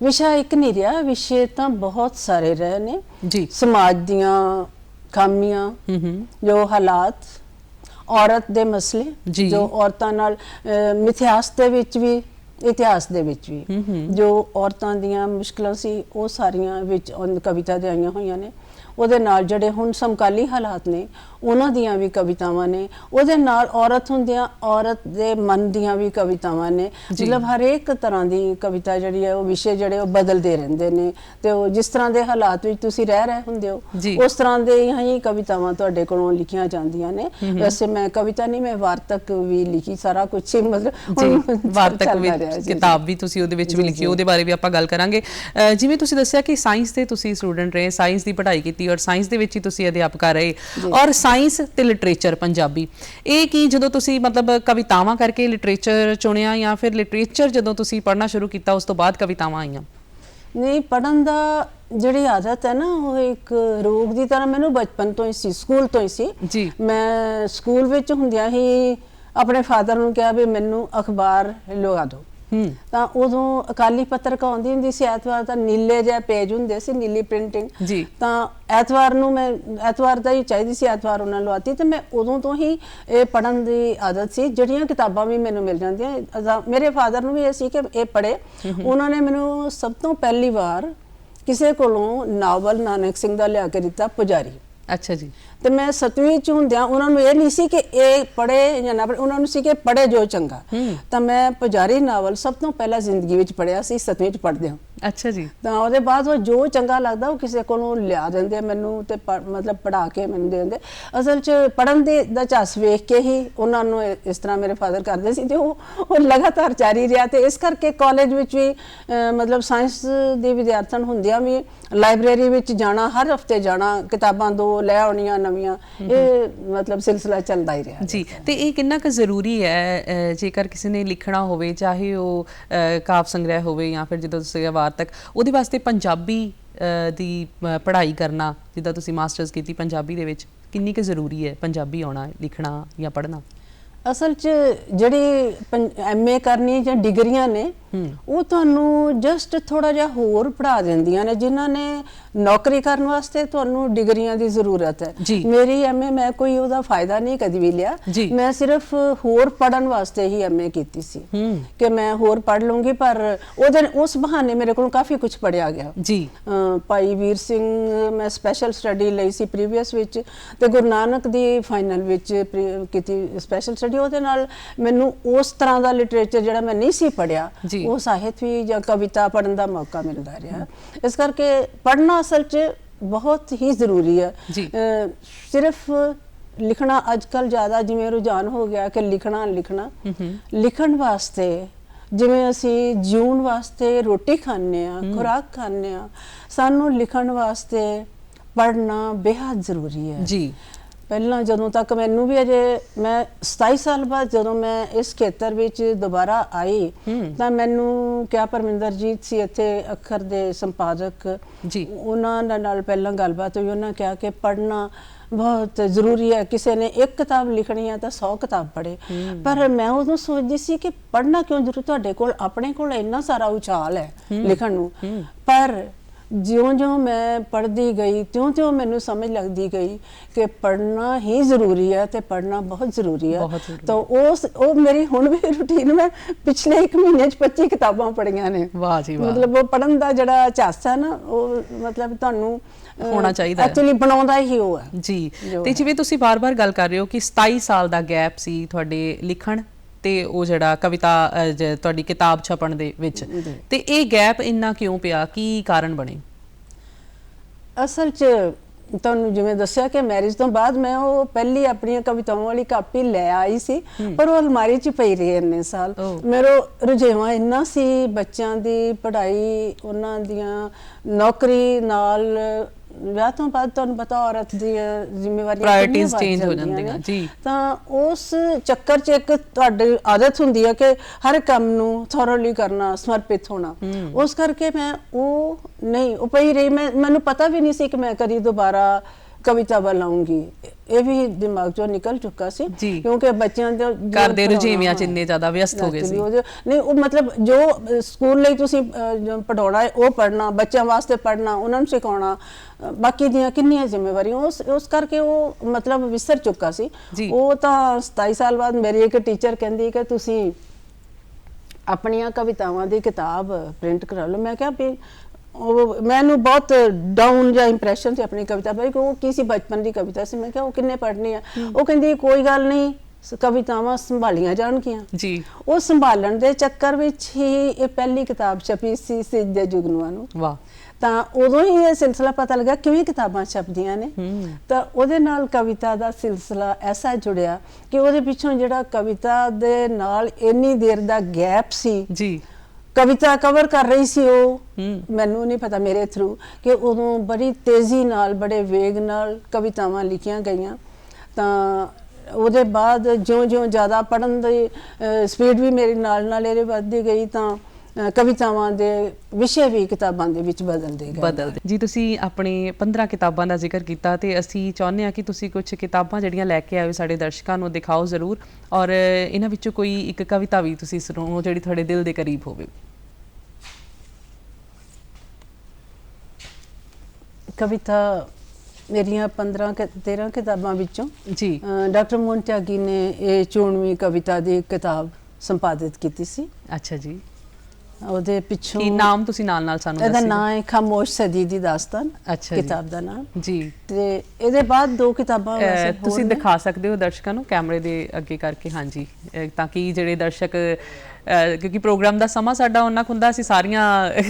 ਵਿਸ਼ਾ ਇੱਕ ਨਹੀਂ ਰਿਹਾ, ਵਿਸ਼ੇ ਤਾਂ ਬਹੁਤ ਸਾਰੇ ਰਹੇ ਨੇ ਜੀ। ਸਮਾਜ ਦੀਆਂ ਖਾਮੀਆਂ, ਜੋ ਹਾਲਾਤ, ਔਰਤ ਦੇ ਮਸਲੇ, ਜੋ ਔਰਤਾਂ ਨਾਲ ਮਿਥਿਹਾਸ ਦੇ ਵਿੱਚ ਵੀ ਇਤਿਹਾਸ ਦੇ ਵਿੱਚ ਵੀ ਜੋ ਔਰਤਾਂ ਦੀਆਂ ਮੁਸ਼ਕਲਾਂ ਸੀ ਉਹ ਸਾਰੀਆਂ ਵਿੱਚ ਕਵਿਤਾ ਦੇ ਆਈਆਂ ਹੋਈਆਂ ਨੇ। ਉਹਦੇ ਨਾਲ ਜਿਹੜੇ ਹੁਣ ਸਮਕਾਲੀ ਹਾਲਾਤ ਨੇ ਉਹਨਾਂ ਦੀਆਂ ਵੀ ਕਵਿਤਾਵਾਂ ਨੇ। ਉਹਦੇ ਨਾਲ ਔਰਤ ਹੁੰਦਿਆਂ ਔਰਤ ਦੇ ਮਨ ਦੀਆਂ ਵੀ ਕਵਿਤਾਵਾਂ ਨੇ। ਮਤਲਬ ਹਰੇਕ ਤਰ੍ਹਾਂ ਦੀ ਕਵਿਤਾ ਜਿਹੜੀ ਹੈ ਉਹ ਵਿਸ਼ੇ ਜਿਹੜੇ ਉਹ ਬਦਲਦੇ ਰਹਿੰਦੇ ਨੇ ਤੇ ਉਹ ਜਿਸ ਤਰ੍ਹਾਂ ਦੇ ਹਾਲਾਤ ਵਿੱਚ ਤੁਸੀਂ ਰਹਿ ਰਹੇ ਹੁੰਦੇ ਹੋ ਉਸ ਤਰ੍ਹਾਂ ਦੇ ਹੀ ਕਵਿਤਾਵਾਂ ਤੁਹਾਡੇ ਕੋਲੋਂ ਲਿਖੀਆਂ ਜਾਂਦੀਆਂ ਨੇ। ਵੈਸੇ ਮੈਂ ਕਵਿਤਾ ਨਹੀਂ, ਮੈਂ ਵਾਰਤਕ ਵੀ ਲਿਖੀ, ਸਾਰਾ ਕੁਝ ਹੀ ਮਤਲਬ ਵਾਰਤਕ ਵਿੱਚ ਕਿਤਾਬ ਵੀ ਤੁਸੀਂ ਉਹਦੇ ਵਿੱਚ ਵੀ ਲਿਖੀ, ਉਹਦੇ ਬਾਰੇ ਵੀ ਆਪਾਂ ਗੱਲ ਕਰਾਂਗੇ। ਜਿਵੇਂ ਤੁਸੀਂ ਦੱਸਿਆ ਕਿ ਸਾਇੰਸ ਦੇ ਤੁਸੀਂ ਸਟੂਡੈਂਟ ਰਹੇ, ਸਾਇੰਸ ਦੀ ਪੜ੍ਹਾਈ ਕੀਤੀ ਔਰ ਸਾਇੰਸ ਦੇ ਵਿੱਚ ਹੀ ਤੁਸੀਂ ਅਧਿਆਪਕਾ ਰਹੇ ਔਰ ਸਾਇੰਸ ਤੇ ਲਿਟਰੇਚਰ ਪੰਜਾਬੀ, ਇਹ ਕੀ ਜਦੋਂ ਤੁਸੀਂ ਮਤਲਬ ਕਵਿਤਾਵਾਂ ਕਰਕੇ ਲਿਟਰੇਚਰ ਚੁਣਿਆ ਜਾਂ ਫਿਰ ਲਿਟਰੇਚਰ ਜਦੋਂ ਤੁਸੀਂ ਪੜ੍ਹਨਾ ਸ਼ੁਰੂ ਕੀਤਾ ਉਸ ਤੋਂ ਬਾਅਦ ਕਵਿਤਾਵਾਂ ਆਈਆਂ? ਨਹੀਂ, ਪੜ੍ਹਨ ਦਾ ਜਿਹੜੀ ਆਦਤ ਹੈ ਨਾ ਉਹ ਇੱਕ ਰੋਗ ਦੀ ਤਰ੍ਹਾਂ ਮੈਨੂੰ ਬਚਪਨ ਤੋਂ ਹੀ ਸੀ, ਸਕੂਲ ਤੋਂ ਹੀ ਸੀ ਜੀ। ਮੈਂ ਸਕੂਲ ਵਿੱਚ ਹੁੰਦਿਆਂ ਹੀ ਆਪਣੇ ਫਾਦਰ ਨੂੰ ਕਿਹਾ ਵੀ ਮੈਨੂੰ ਅਖਬਾਰ ਲਗਾ ਦਿਓ। ਤਾਂ ਉਦੋਂ ਅਕਾਲੀ ਪੱਤਰਕਾ ਆਉਂਦੀ ਹੁੰਦੀ ਸੀ ਐਤਵਾਰ ਦਾ, ਨੀਲੇ ਜਿਹੇ ਪੇਜ ਹੁੰਦੇ ਸੀ, ਨੀਲੀ ਪ੍ਰਿੰਟਿੰਗ ਜੀ। ਤਾਂ ਐਤਵਾਰ ਨੂੰ ਮੈਂ ਐਤਵਾਰ ਦਾ ਹੀ ਚਾਹੀਦੀ ਸੀ, ਐਤਵਾਰ ਉਹਨਾਂ ਲਵਾਤੀ ਤੇ ਮੈਂ ਉਦੋਂ ਤੋਂ ਹੀ ਇਹ ਪੜ੍ਹਨ ਦੀ ਆਦਤ ਸੀ। ਜਿਹੜੀਆਂ ਕਿਤਾਬਾਂ ਵੀ ਮੈਨੂੰ ਮਿਲ ਜਾਂਦੀਆਂ, ਮੇਰੇ ਫਾਦਰ ਨੂੰ ਵੀ ਇਹ ਸੀ ਕਿ ਇਹ ਪੜ੍ਹੇ। ਉਹਨਾਂ ਨੇ ਮੈਨੂੰ ਸਭ ਤੋਂ ਪਹਿਲੀ ਵਾਰ ਕਿਸੇ ਕੋਲੋਂ ਨਾਵਲ ਨਾਨਕ ਸਿੰਘ ਦਾ ਲਿਆ ਕੇ ਦਿੱਤਾ, ਪੁਜਾਰੀ। ਅੱਛਾ ਜੀ। ਤੇ ਮੈਂ 7ਵੀਂ ਚ ਹੁੰਦਿਆਂ ਉਹਨਾਂ ਨੂੰ ਇਹ ਨਹੀਂ ਸੀ ਕਿ ਇਹ ਪੜ੍ਹੇ ਜਾਂ ਨਾ ਪੜ੍ਹੇ, ਉਹਨਾਂ ਨੂੰ ਸੀ ਕਿ ਪੜ੍ਹੇ ਜੋ ਚੰਗਾ। ਤਾਂ ਮੈਂ ਪੁਜਾਰੀ ਨਾਵਲ ਸਭ ਤੋਂ ਪਹਿਲਾਂ ਜ਼ਿੰਦਗੀ ਵਿੱਚ ਪੜ੍ਹਿਆ ਸੀ 7ਵੀਂ ਚ ਪੜ੍ਹਦਿਆਂ। ਅੱਛਾ ਜੀ। ਤਾਂ ਉਹਦੇ ਬਾਅਦ ਉਹ ਜੋ ਚੰਗਾ ਲੱਗਦਾ ਉਹ ਕਿਸੇ ਕੋਲੋਂ ਲਿਆ ਦਿੰਦੇ ਮੈਨੂੰ ਤੇ ਮਤਲਬ ਪੜ੍ਹਾ ਕੇ ਮੈਨੂੰ ਦੇ ਦਿੰਦੇ। ਅਸਲ 'ਚ ਪੜ੍ਹਨ ਦਾ ਝਾਸ ਵੇਖ ਕੇ ਹੀ ਉਹਨਾਂ ਨੂੰ ਇਸ ਤਰ੍ਹਾਂ ਮੇਰੇ ਫਾਦਰ ਕਰਦੇ ਸੀ ਤੇ ਉਹ ਲਗਾਤਾਰ ਜਾਰੀ ਰਿਹਾ। ਤੇ ਇਸ ਕਰਕੇ ਕਾਲਜ ਵਿੱਚ ਵੀ ਮਤਲਬ ਸਾਇੰਸ ਦੇ ਵਿਦਿਆਰਥਣ ਹੁੰਦਿਆਂ ਵੀ ਲਾਇਬ੍ਰੇਰੀ ਵਿੱਚ ਜਾਣਾ, ਹਰ ਹਫਤੇ ਜਾਣਾ, ਕਿਤਾਬਾਂ ਦੋ ਲੈ ਆਉਣੀਆਂ ਨਵੀਆਂ, ਇਹ ਮਤਲਬ ਸਿਲਸਿਲਾ ਚੱਲਦਾ ਹੀ ਰਿਹਾ ਜੀ। ਤੇ ਇਹ ਕਿੰਨਾ ਕੁ ਜ਼ਰੂਰੀ ਹੈ ਜੇਕਰ ਕਿਸੇ ਨੇ ਲਿਖਣਾ ਹੋਵੇ, ਚਾਹੇ ਉਹ ਕਾਵਿ ਸੰਗ੍ਰਹਿ ਹੋਵੇ ਜਾਂ ਫਿਰ ਜਦੋਂ ਤੁਸੀਂ ਵਾਰਤਕ, ਉਹਦੇ ਵਾਸਤੇ ਪੰਜਾਬੀ ਦੀ ਪੜ੍ਹਾਈ ਕਰਨਾ, ਜਿੱਦਾਂ ਤੁਸੀਂ ਮਾਸਟਰਸ ਕੀਤੀ ਪੰਜਾਬੀ ਦੇ ਵਿੱਚ, ਕਿੰਨੀ ਕੁ ਜ਼ਰੂਰੀ ਹੈ ਪੰਜਾਬੀ ਆਉਣਾ, ਲਿਖਣਾ ਜਾਂ ਪੜ੍ਹਨਾ? ਅਸਲ 'ਚ ਜਿਹੜੀ MA ਕਰਨੀ ਜਾਂ ਡਿਗਰੀਆਂ ਨੇ ਉਹ ਤੁਹਾਨੂੰ ਜਸਟ ਥੋੜਾ ਜਿਹਾ ਹੋਰ ਪੜ੍ਹਾ ਦਿੰਦੀਆਂ ਨੇ। ਜਿਨ੍ਹਾਂ ਨੇ ਨੌਕਰੀ ਕਰਨ ਵਾਸਤੇ ਤੁਹਾਨੂੰ ਡਿਗਰੀਆਂ ਦੀ ਜ਼ਰੂਰਤ ਹੈ। ਮੇਰੀ MA ਮੈਂ ਕੋਈ ਉਹਦਾ ਫਾਇਦਾ ਨਹੀਂ ਕਦੀ ਵੀ ਲਿਆ। ਮੈਂ ਸਿਰਫ ਹੋਰ ਪੜ੍ਹਨ ਵਾਸਤੇ ਹੀ MA ਕੀਤੀ ਸੀ ਕਿ ਮੈਂ ਹੋਰ ਪੜ੍ਹ ਲੂੰਗੀ। ਪਰ ਉਸ ਬਹਾਨੇ ਮੇਰੇ ਕੋਲ ਕਾਫੀ ਕੁਝ ਪੜ੍ਹਿਆ ਗਿਆ ਜੀ। ਭਾਈ ਵੀਰ ਸਿੰਘ ਮੈਂ ਸਪੈਸ਼ਲ ਸਟੱਡੀ ਲਈ ਸੀ ਪ੍ਰੀਵੀਅਸ ਵਿੱਚ, ਤੇ ਗੁਰੂ ਨਾਨਕ ਦੀ ਫਾਈਨਲ ਵਿੱਚ ਕੀਤੀ ਸਪੈਸ਼ਲ ਸਟੱਡੀ। ਉਹਦੇ ਨਾਲ ਮੈਨੂੰ ਉਸ ਤਰ੍ਹਾਂ ਦਾ ਲਿਟਰੇਚਰ ਜਿਹੜਾ ਮੈਂ ਨਹੀਂ ਸੀ ਪੜ੍ਹਿਆ ਉਹ ਸਾਹਿਤ ਵੀ ਜਾਂ ਕਵਿਤਾ ਪੜ੍ਹਨ ਦਾ ਮੌਕਾ ਮਿਲਦਾ ਰਿਹਾ। ਇਸ ਕਰਕੇ ਪੜ੍ਹਨਾ ਅਸਲ 'ਚ ਬਹੁਤ ਹੀ ਜ਼ਰੂਰੀ ਹੈ। ਸਿਰਫ ਲਿਖਣਾ ਅੱਜ ਕੱਲ੍ਹ ਜ਼ਿਆਦਾ ਜਿਵੇਂ ਰੁਝਾਨ ਹੋ ਗਿਆ ਕਿ ਲਿਖਣ ਵਾਸਤੇ, ਜਿਵੇਂ ਅਸੀਂ ਜਿਉਣ ਵਾਸਤੇ ਰੋਟੀ ਖਾਂਦੇ ਹਾਂ, ਖੁਰਾਕ ਖਾਂਦੇ ਹਾਂ, ਸਾਨੂੰ ਲਿਖਣ ਵਾਸਤੇ ਪੜ੍ਹਨਾ ਬੇਹੱਦ ਜ਼ਰੂਰੀ ਹੈ ਜੀ। ਪਹਿਲਾਂ ਜਦੋਂ ਤੱਕ ਮੈਨੂੰ ਵੀ ਅਜੇ ਮੈਂ 27 ਸਾਲ ਬਾਅਦ ਜਦੋਂ ਮੈਂ ਇਸ ਖੇਤਰ ਵਿੱਚ ਦੁਬਾਰਾ ਆਈ ਤਾਂ ਮੈਨੂੰ ਕਿਆ ਪਰਮਿੰਦਰਜੀਤ ਸੀ ਇੱਥੇ ਅੱਖਰ ਦੇ ਸੰਪਾਦਕ ਜੀ, ਉਹਨਾਂ ਨਾਲ ਪਹਿਲਾਂ ਗੱਲਬਾਤ ਹੋਈ। ਉਹਨਾਂ ਕਿਹਾ ਕਿ ਪੜ੍ਹਨਾ ਬਹੁਤ ਜ਼ਰੂਰੀ ਹੈ, ਕਿਸੇ ਨੇ ਇੱਕ ਕਿਤਾਬ ਲਿਖਣੀ ਹੈ ਤਾਂ 100 ਕਿਤਾਬ ਪੜ੍ਹੇ। ਪਰ ਮੈਂ ਉਦੋਂ ਸੋਚਦੀ ਸੀ ਕਿ ਪੜ੍ਹਨਾ ਕਿਉਂ ਜ਼ਰੂਰੀ, ਤੁਹਾਡੇ ਕੋਲ ਆਪਣੇ ਕੋਲ ਇੰਨਾ ਸਾਰਾ ਉਚਾਲ ਹੈ ਲਿਖਣ ਨੂੰ। ਪਰ ਜਿਉਂ-ਜਿਉਂ ਮੈਂ ਪੜ੍ਹਦੀ ਗਈ ਤਿਉਂ-ਤਿਉਂ ਮੈਨੂੰ ਸਮਝ ਲੱਗਦੀ ਗਈ ਕਿ ਪੜ੍ਹਨਾ ਹੀ ਜ਼ਰੂਰੀ ਹੈ ਤੇ ਪੜ੍ਹਨਾ ਬਹੁਤ ਜ਼ਰੂਰੀ ਹੈ। ਤਾਂ ਉਹ ਮੇਰੀ ਹੁਣ ਵੀ ਰੂਟੀਨ, ਮੈਂ ਪਿਛਲੇ 1 ਮਹੀਨੇ 'ਚ 25 ਕਿਤਾਬਾਂ ਪੜ੍ਹੀਆਂ ਨੇ। ਵਾਹ ਜੀ ਵਾਹ। ਮਤਲਬ ਉਹ ਪੜ੍ਹਨ ਦਾ ਜਿਹੜਾ ਝਾਸ ਹੈ ਨਾ ਉਹ ਮਤਲਬ ਤੁਹਾਨੂੰ ਹੋਣਾ ਚਾਹੀਦਾ, ਐਕਚੁਅਲੀ ਬਣਾਉਂਦਾ ਹੀ ਉਹ ਹੈ ਜੀ। ਤੇ ਜਿਵੇਂ ਤੁਸੀਂ ਬਾਰ-ਬਾਰ ਗੱਲ ਕਰ ਰਹੇ ਹੋ ਕਿ 27 ਸਾਲ ਦਾ ਗੈਪ ਸੀ ਤੁਹਾਡੇ ਲਿਖਣ ਤੇ ਉਹ ਜਿਹੜਾ ਕਵਿਤਾ ਤੁਹਾਡੀ ਕਿਤਾਬ ਛਪਣ ਦੇ ਵਿੱਚ, ਤੇ ਇਹ ਗੈਪ ਇੰਨਾ ਕਿਉਂ ਪਿਆ, ਕੀ ਕਾਰਨ ਬਣੇ? ਅਸਲ 'ਚ ਤੁਹਾਨੂੰ ਜਿਵੇਂ ਦੱਸਿਆ ਕਿ ਮੈਰਿਜ ਤੋਂ ਬਾਅਦ ਮੈਂ ਉਹ ਪਹਿਲੀ ਆਪਣੀਆਂ ਕਵਿਤਾਵਾਂ ਵਾਲੀ ਕਾਪੀ ਲੈ ਆਈ ਸੀ, ਪਰ ਉਹ ਅਲਮਾਰੀ 'ਚ ਪਈ ਰਹੀ ਇੰਨੇ ਸਾਲ। ਮੇਰਾ ਰੁਝੇਵਾਂ ਇੰਨਾ ਸੀ ਬੱਚਿਆਂ ਦੀ ਪੜ੍ਹਾਈ, ਉਹਨਾਂ ਦੀਆਂ ਨੌਕਰੀ ਨਾਲ, ਵਿਆਹ ਤੋਂ ਬਾਅਦ ਤੁਹਾਨੂੰ ਪਤਾ ਔਰਤ ਦੀਆਂ ਜ਼ਿੰਮੇਵਾਰੀਆਂ ਚੇਂਜ ਹੋ ਜਾਂਦੀਆਂ ਜੀ। ਤਾਂ ਉਸ ਚੱਕਰ 'ਚ ਇੱਕ ਤੁਹਾਡੀ ਆਦਤ ਹੁੰਦੀ ਹੈ ਕਿ ਹਰ ਕੰਮ ਨੂੰ ਥੋਰਲੀ ਕਰਨਾ, ਸਮਰਪਿਤ ਹੋਣਾ। ਉਸ ਕਰਕੇ ਮੈਂ ਉਹ ਪਈ ਰਹੀ। ਮੈਨੂੰ ਪਤਾ ਵੀ ਨਹੀਂ ਸੀ ਕਿ ਮੈਂ ਕਦੀ ਦੁਬਾਰਾ ਕਵਿਤਾ ਬਣਾਉਂਗੀ, ਇਹ ਵੀ ਦਿਮਾਗ ਚੋਂ ਨਿਕਲ ਚੁੱਕਾ ਸੀ ਕਿਉਂਕਿ ਬੱਚਿਆਂ ਦੇ ਘਰ ਦੇ ਰੁਝੇਵਿਆਂ 'ਚ ਇੰਨੇ ਜ਼ਿਆਦਾ ਵਿਅਸਤ ਹੋ ਗਏ ਸੀ। ਨਹੀਂ, ਉਹ ਮਤਲਬ ਜੋ ਸਕੂਲ ਲਈ ਤੁਸੀਂ ਪੜ੍ਹਾਉਣਾ ਉਹ ਪੜ੍ਹਨਾ, ਬੱਚਿਆਂ ਵਾਸਤੇ ਪੜ੍ਹਨਾ, ਉਹਨਾਂ ਨੂੰ ਸਿਖਾਉਣਾ, ਬਾਕੀ ਦੀਆਂ ਕਿੰਨੀਆਂ ਜ਼ਿੰਮੇਵਾਰੀਆਂ, ਉਸ ਕਰਕੇ ਉਹ ਮਤਲਬ ਵਿਸਰ ਚੁੱਕਾ ਸੀ। ਉਹ ਤਾਂ 27 ਸਾਲ ਬਾਅਦ ਮੇਰੀ ਇੱਕ ਟੀਚਰ ਕਹਿੰਦੀ ਕਿ ਤੁਸੀਂ ਆਪਣੀਆਂ ਕਵਿਤਾਵਾਂ ਦੀ ਕਿਤਾਬ ਪ੍ਰਿੰਟ ਕਰਾ ਲਓ। ਮੈਂ ਕਿਹਾ ਵੀ ਉਹ ਮੈਨੂੰ ਬਹੁਤ ਡਾਊਨ ਜਿਹਾ ਇੰਪ੍ਰੈਸ਼ਨ ਸੀ ਆਪਣੀ ਕਵਿਤਾ ਬਾਰੇ, ਕਿ ਉਹ ਕਿਸੇ ਬਚਪਨ ਦੀ ਕਵਿਤਾ ਸੀ। ਮੈਂ ਕਿਹਾ ਉਹ ਕਿੰਨੇ ਪੜ੍ਹਨੀ ਆ? ਉਹ ਕਹਿੰਦੀ ਕੋਈ ਗੱਲ ਨਹੀਂ, ਕਵਿਤਾਵਾਂ ਸੰਭਾਲੀਆਂ ਜਾਣਗੀਆਂ ਜੀ। ਉਹ ਸੰਭਾਲਣ ਦੇ ਚੱਕਰ ਵਿੱਚ ਹੀ ਇਹ ਪਹਿਲੀ ਕਿਤਾਬ ਛਪੀ ਸੀ ਸਿੱਧੇ ਜੁਗਨੂਆਂ ਨੂੰ। ਵਾਹ। ਤਾਂ ਉਦੋਂ ਹੀ ਇਹ ਸਿਲਸਿਲਾ ਪਤਾ ਲੱਗਾ ਕਿਵੇਂ ਕਿਤਾਬਾਂ ਛਪਦੀਆਂ ਨੇ। ਤਾਂ ਉਹਦੇ ਨਾਲ ਕਵਿਤਾ ਦਾ ਸਿਲਸਿਲਾ ਐਸਾ ਜੁੜਿਆ ਕਿ ਉਹਦੇ ਪਿੱਛੋਂ ਜਿਹੜਾ ਕਵਿਤਾ ਦੇ ਨਾਲ ਇੰਨੀ ਦੇਰ ਦਾ ਗੈਪ ਸੀ ਜੀ, ਕਵਿਤਾ ਕਵਰ ਕਰ ਰਹੀ ਸੀ ਉਹ, ਮੈਨੂੰ ਨਹੀਂ ਪਤਾ ਮੇਰੇ ਥਰੂ, ਕਿ ਉਦੋਂ ਬੜੀ ਤੇਜ਼ੀ ਨਾਲ ਬੜੇ ਵੇਗ ਨਾਲ ਕਵਿਤਾਵਾਂ ਲਿਖੀਆਂ ਗਈਆਂ। ਤਾਂ ਉਹਦੇ ਬਾਅਦ ਜਿਉਂ-ਜਿਉਂ ਜ਼ਿਆਦਾ ਪੜ੍ਹਨ ਦੀ ਸਪੀਡ ਵੀ ਮੇਰੀ ਨਾਲ ਇਹਦੇ ਵੱਧਦੀ ਗਈ, ਤਾਂ ਕਵਿਤਾਵਾਂ ਦੇ ਵਿਸ਼ੇ ਵੀ ਕਿਤਾਬਾਂ ਦੇ ਵਿੱਚ ਬਦਲਦੇ ਗਏ ਜੀ। ਤੁਸੀਂ ਆਪਣੇ 15 ਕਿਤਾਬਾਂ ਦਾ ਜ਼ਿਕਰ ਕੀਤਾ ਤੇ ਅਸੀਂ ਚਾਹੁੰਦੇ ਹਾਂ ਕਿ ਤੁਸੀਂ ਕੁਝ ਕਿਤਾਬਾਂ ਜਿਹੜੀਆਂ ਲੈ ਕੇ ਆਏ ਸਾਡੇ ਦਰਸ਼ਕਾਂ ਨੂੰ ਦਿਖਾਓ ਜ਼ਰੂਰ, ਔਰ ਇਹਨਾਂ ਵਿੱਚੋਂ ਕੋਈ ਇੱਕ ਕਵਿਤਾ ਵੀ ਤੁਸੀਂ ਸੁਣਾਓ ਜਿਹੜੀ ਤੁਹਾਡੇ ਦਿਲ ਦੇ ਕਰੀਬ ਹੋਵੇ। ਕਵਿਤਾ ਮੇਰੀਆਂ 15-13 ਕਿਤਾਬਾਂ ਵਿੱਚੋਂ ਜੀ ਡਾਕਟਰ ਮੋਹਨ ਤਿਆਗੀ ਨੇ ਇਹ 94ਵੀਂ ਕਵਿਤਾ ਦੀ ਕਿਤਾਬ ਸੰਪਾਦਿਤ ਕੀਤੀ ਸੀ। ਅੱਛਾ ਜੀ। ਉਹਦੇ ਪਿੱਛੋਂ ਕੀ ਨਾਮ ਤੁਸੀਂ ਨਾਲ ਸਾਨੂੰ ਦੱਸਿਓ? ਇਹਦਾ ਨਾਮ ਹੈ ਖਾਮੋਸ਼ ਸਦੀ ਦੀ ਦਾਸਤਾਨ। ਅੱਛਾ, ਕਿਤਾਬ ਦਾ ਨਾਮ ਜੀ। ਤੇ ਇਹਦੇ ਬਾਅਦ 2 ਕਿਤਾਬਾਂ ਤੁਸੀਂ ਦਿਖਾ ਸਕਦੇ ਹੋ ਦਰਸ਼ਕਾਂ ਨੂੰ ਕੈਮਰੇ ਦੇ ਅੱਗੇ ਕਰਕੇ? ਹਾਂਜੀ, ਤਾਂ ਕਿ ਜਿਹੜੇ ਦਰਸ਼ਕ, ਕਿਉਂਕਿ ਪ੍ਰੋਗਰਾਮ ਦਾ ਸਮਾਂ ਸਾਡਾ ਉਹਨਾਂ ਹੁੰਦਾ, ਅਸੀਂ ਸਾਰੀਆਂ